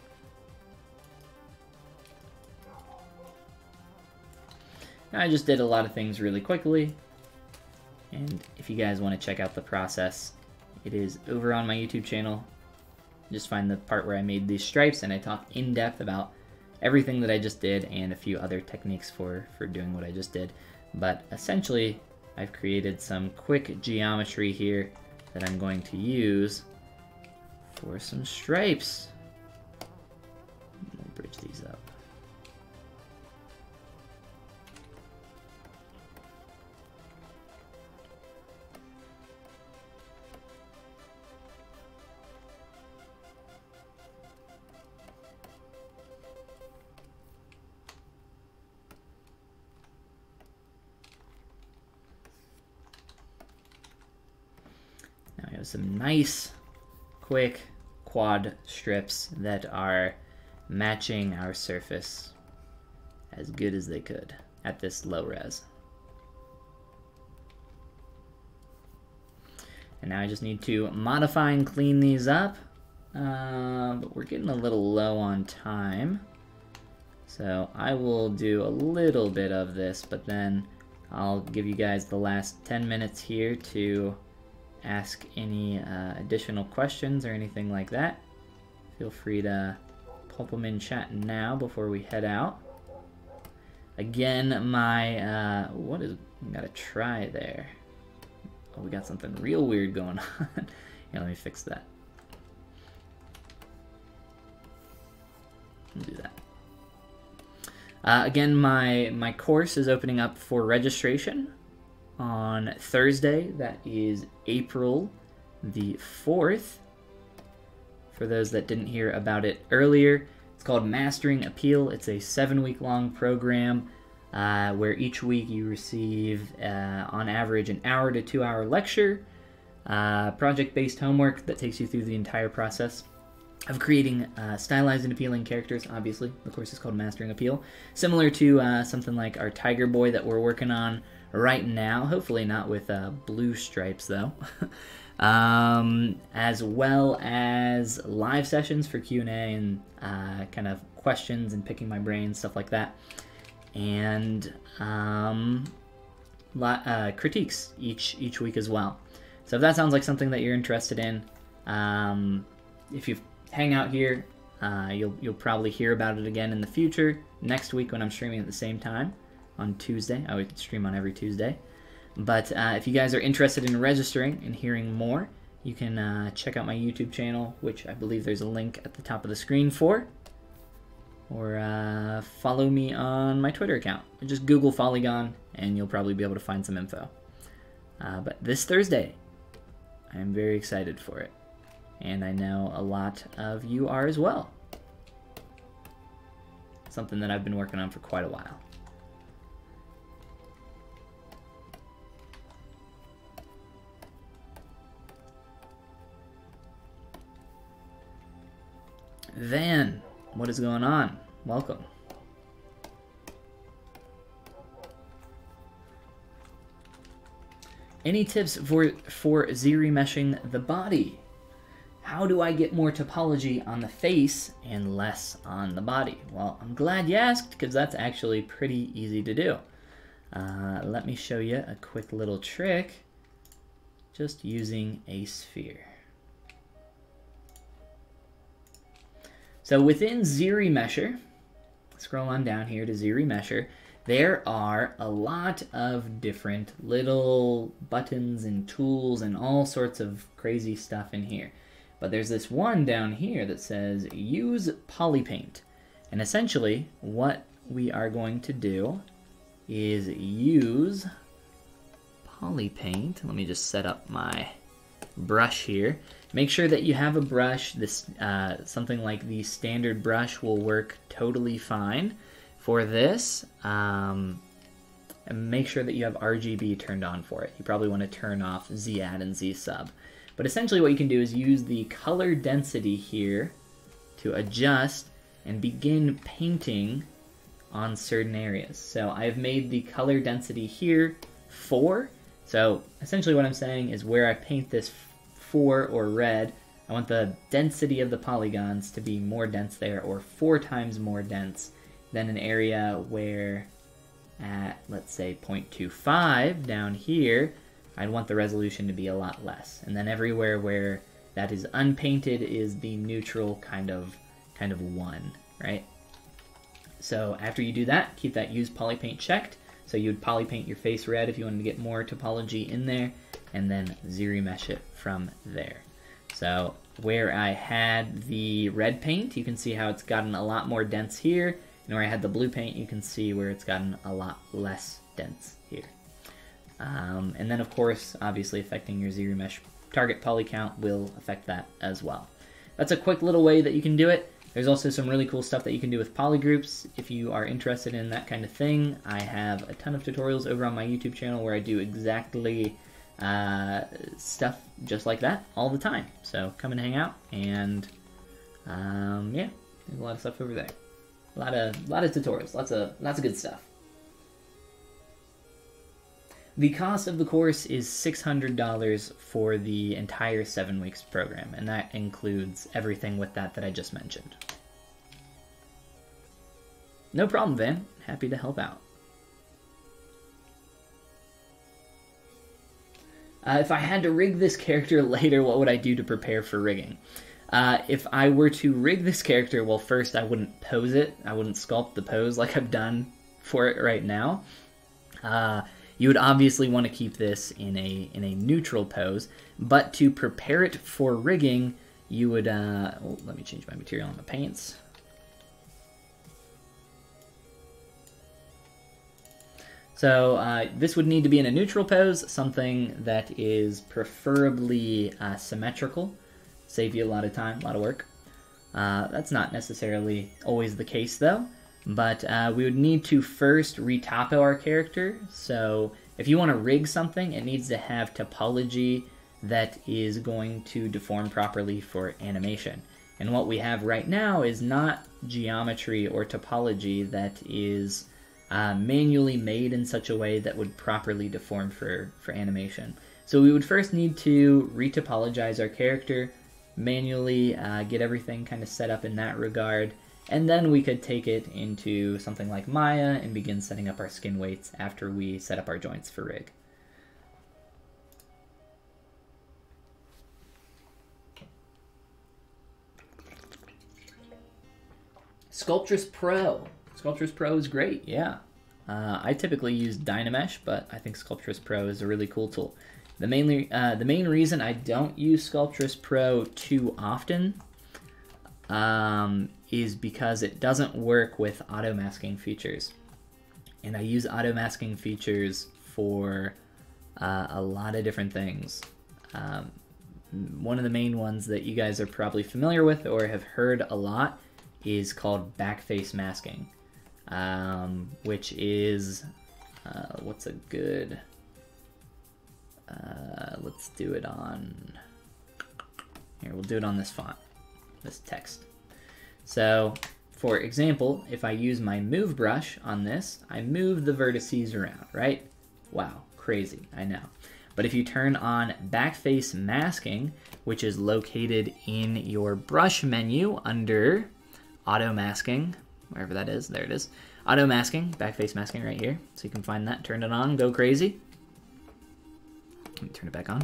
Now I just did a lot of things really quickly, and if you guys want to check out the process, it is over on my YouTube channel. Just find the part where I made these stripes and I talk in depth about everything that I just did and a few other techniques for doing what I just did. But essentially, I've created some quick geometry here that I'm going to use for some stripes. We'll bridge these up. Now we have some nice, quick quad strips that are matching our surface as good as they could at this low res. And now I just need to modify and clean these up, but we're getting a little low on time. So I will do a little bit of this, but then I'll give you guys the last 10 minutes here to ask any additional questions or anything like that. Feel free to pop them in chat now before we head out. Again, my, got a try there. Oh, we got something real weird going on. Yeah, let me fix that. I'll do that. Again, my course is opening up for registration on Thursday. That is April the 4th. For those that didn't hear about it earlier, it's called Mastering Appeal. It's a 7-week-long program where each week you receive, on average, an hour to 2-hour lecture, project-based homework that takes you through the entire process of creating stylized and appealing characters. Obviously, the course is called Mastering Appeal. Similar to something like our Tiger Boy that we're working on right now, hopefully not with blue stripes though. As well as live sessions for Q&A and kind of questions and picking my brain, stuff like that. And critiques each week as well. So if that sounds like something that you're interested in, if you hang out here, you'll probably hear about it again in the future. Next week when I'm streaming at the same time on Tuesday. I would stream on every Tuesday. But if you guys are interested in registering and hearing more, you can check out my YouTube channel, which I believe there's a link at the top of the screen for. Or follow me on my Twitter account. Just Google Polygon and you'll probably be able to find some info. But this Thursday, I'm very excited for it. And I know a lot of you are as well. Something that I've been working on for quite a while. Van, what is going on? Welcome. Any tips for Z-remeshing the body? How do I get more topology on the face and less on the body? Well, I'm glad you asked, because that's actually pretty easy to do. Let me show you a quick little trick, just using a sphere. So within ZRemesher, scroll on down here to ZRemesher, there are a lot of different little buttons and tools and all sorts of crazy stuff in here. But there's this one down here that says use polypaint. And essentially what we are going to do is use polypaint. Let me just set up my brush here. Make sure that you have a brush. This something like the standard brush will work totally fine for this. And make sure that you have RGB turned on for it. You probably want to turn off Z-add and Z-sub. But essentially what you can do is use the color density here to adjust and begin painting on certain areas. So I've made the color density here 4. So essentially what I'm saying is where I paint this 4 or red, I want the density of the polygons to be more dense there, or 4 times more dense than an area where at, let's say, 0.25 down here, I'd want the resolution to be a lot less. And then everywhere where that is unpainted is the neutral kind of 1, right? So after you do that, keep that use polypaint checked. So you would polypaint your face red if you wanted to get more topology in there, and then Z-remesh it from there. So where I had the red paint, you can see how it's gotten a lot more dense here, and where I had the blue paint, you can see where it's gotten a lot less dense here. And then of course, obviously affecting your Z-remesh target poly count will affect that as well. That's a quick little way that you can do it. There's also some really cool stuff that you can do with polygroups. If you are interested in that kind of thing, I have a ton of tutorials over on my YouTube channel where I do exactly stuff just like that all the time. So come and hang out, and yeah, there's a lot of stuff over there. A lot of tutorials, lots of good stuff. The cost of the course is $600 for the entire 7 weeks program, and that includes everything with that I just mentioned. No problem, Van. Happy to help out. If I had to rig this character later, what would I do to prepare for rigging? If I were to rig this character, well, first I wouldn't pose it. I wouldn't sculpt the pose like I've done for it right now. You would obviously want to keep this in a neutral pose, but to prepare it for rigging, you would, oh, let me change my material on the paints. So this would need to be in a neutral pose, something that is preferably symmetrical. Save you a lot of time, a lot of work. That's not necessarily always the case though. But we would need to first retopo our character. So if you want to rig something, it needs to have topology that is going to deform properly for animation. And what we have right now is not geometry or topology that is manually made in such a way that would properly deform for animation. So we would first need to retopologize our character, manually get everything kind of set up in that regard, and then we could take it into something like Maya and begin setting up our skin weights after we set up our joints for rig. Sculptress Pro. Sculptress Pro is great, yeah. I typically use Dynamesh, but I think Sculptress Pro is a really cool tool. The main reason I don't use Sculptress Pro too often is because it doesn't work with auto masking features. And I use auto masking features for a lot of different things. One of the main ones that you guys are probably familiar with or have heard a lot is called backface masking, which is, what's a good, let's do it on, here, we'll do it on this font, this text. So, for example, if I use my move brush on this, I move the vertices around, right? Wow, crazy, I know. But if you turn on backface masking, which is located in your brush menu under auto masking, wherever that is, there it is. Auto masking, backface masking right here. So you can find that, turn it on, go crazy. Let me turn it back on.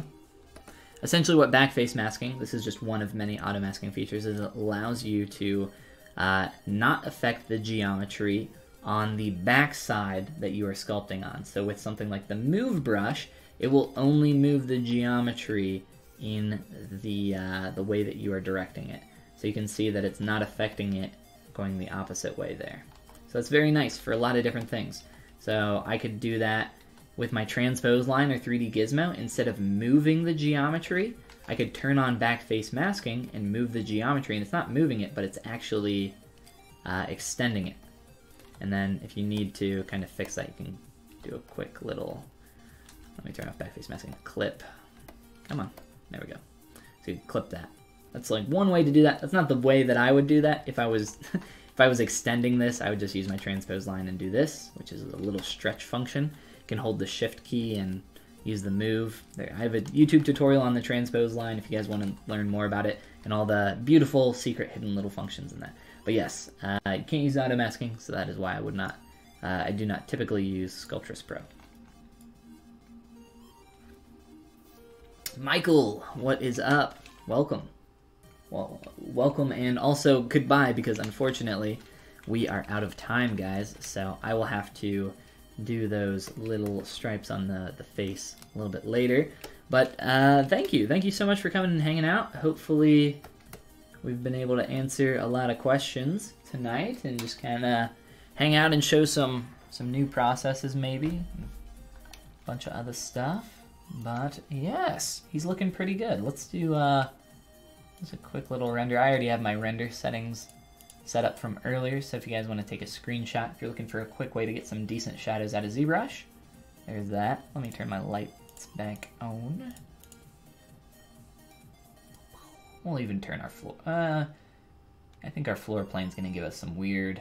Essentially what backface masking, this is just one of many auto masking features, is it allows you to not affect the geometry on the back side that you are sculpting on. So with something like the move brush, it will only move the geometry in the way that you are directing it. So you can see that it's not affecting it going the opposite way there. So it's very nice for a lot of different things. So I could do that with my transpose line or 3D gizmo. Instead of moving the geometry, I could turn on back face masking and move the geometry, and it's not moving it, but it's actually extending it. And then if you need to kind of fix that, you can do a quick little, let me turn off back face masking, clip. Come on, there we go. So you clip that. That's like one way to do that. That's not the way that I would do that. If I was if I was extending this, I would just use my transpose line and do this, which is a little stretch function. You can hold the shift key and use the move. There, I have a YouTube tutorial on the transpose line if you guys want to learn more about it and all the beautiful secret hidden little functions in that. But yes, you can't use auto masking, so that is why I would not. I do not typically use Sculptress Pro. Michael, what is up? Welcome. Well, welcome and also goodbye, because unfortunately we are out of time, guys. So I will have to do those little stripes on the face a little bit later. But thank you so much for coming and hanging out. Hopefully we've been able to answer a lot of questions tonight and just kind of hang out and show some new processes, maybe a bunch of other stuff. But yes, he's looking pretty good. Let's do just a quick little render. I already have my render settings set up from earlier, so if you guys want to take a screenshot, if you're looking for a quick way to get some decent shadows out of ZBrush, there's that. Let me turn my lights back on. We'll even turn our floor. I think our floor plane's going to give us some weird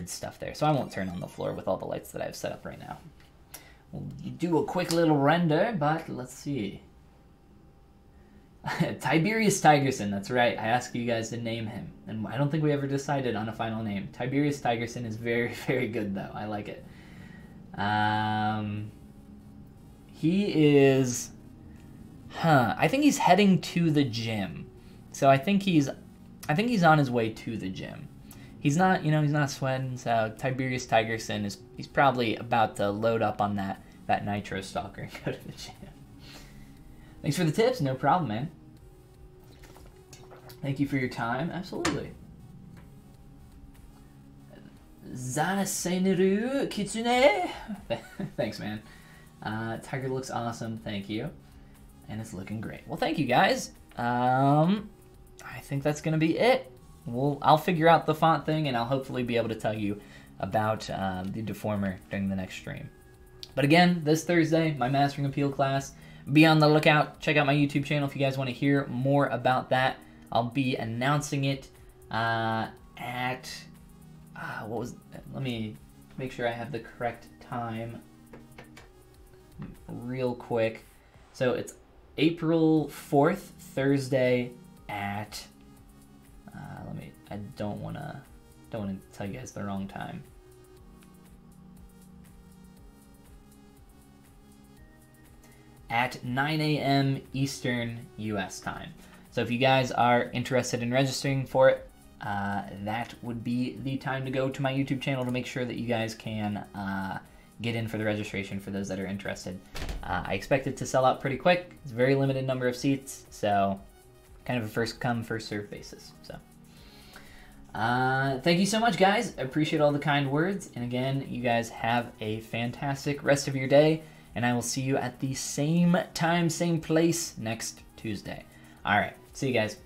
stuff there, so I won't turn on the floor with all the lights that I have set up right now. We'll do a quick little render, but let's see. Tiberius Tigerson, that's right. I asked you guys to name him, and I don't think we ever decided on a final name. Tiberius Tigerson is very, very good, though. I like it. He is... I think he's heading to the gym. So I think he's on his way to the gym. He's not, he's not sweating, so Tiberius Tigerson he's probably about to load up on that Nitro Stalker and go to the gym. Thanks for the tips. No problem, man. Thank you for your time. Absolutely. Zana Seneru Kitsune. Thanks, man. Tiger looks awesome. Thank you. And it's looking great. Well, thank you, guys. I think that's going to be it. I'll figure out the font thing, and I'll hopefully be able to tell you about the deformer during the next stream. But again, this Thursday, my Mastering Appeal class. Be on the lookout. Check out my YouTube channel if you guys want to hear more about that. I'll be announcing it at... let me make sure I have the correct time real quick. So it's April 4th, Thursday at... I don't want to tell you guys the wrong time. At 9 a.m. Eastern U.S. time. So if you guys are interested in registering for it, that would be the time to go to my YouTube channel to make sure that you guys can get in for the registration for those that are interested. I expect it to sell out pretty quick. It's a very limited number of seats, so kind of a first come, first served basis. So thank you so much, guys. I appreciate all the kind words. And again, you guys have a fantastic rest of your day. And I will see you at the same time, same place next Tuesday. All right. See you guys.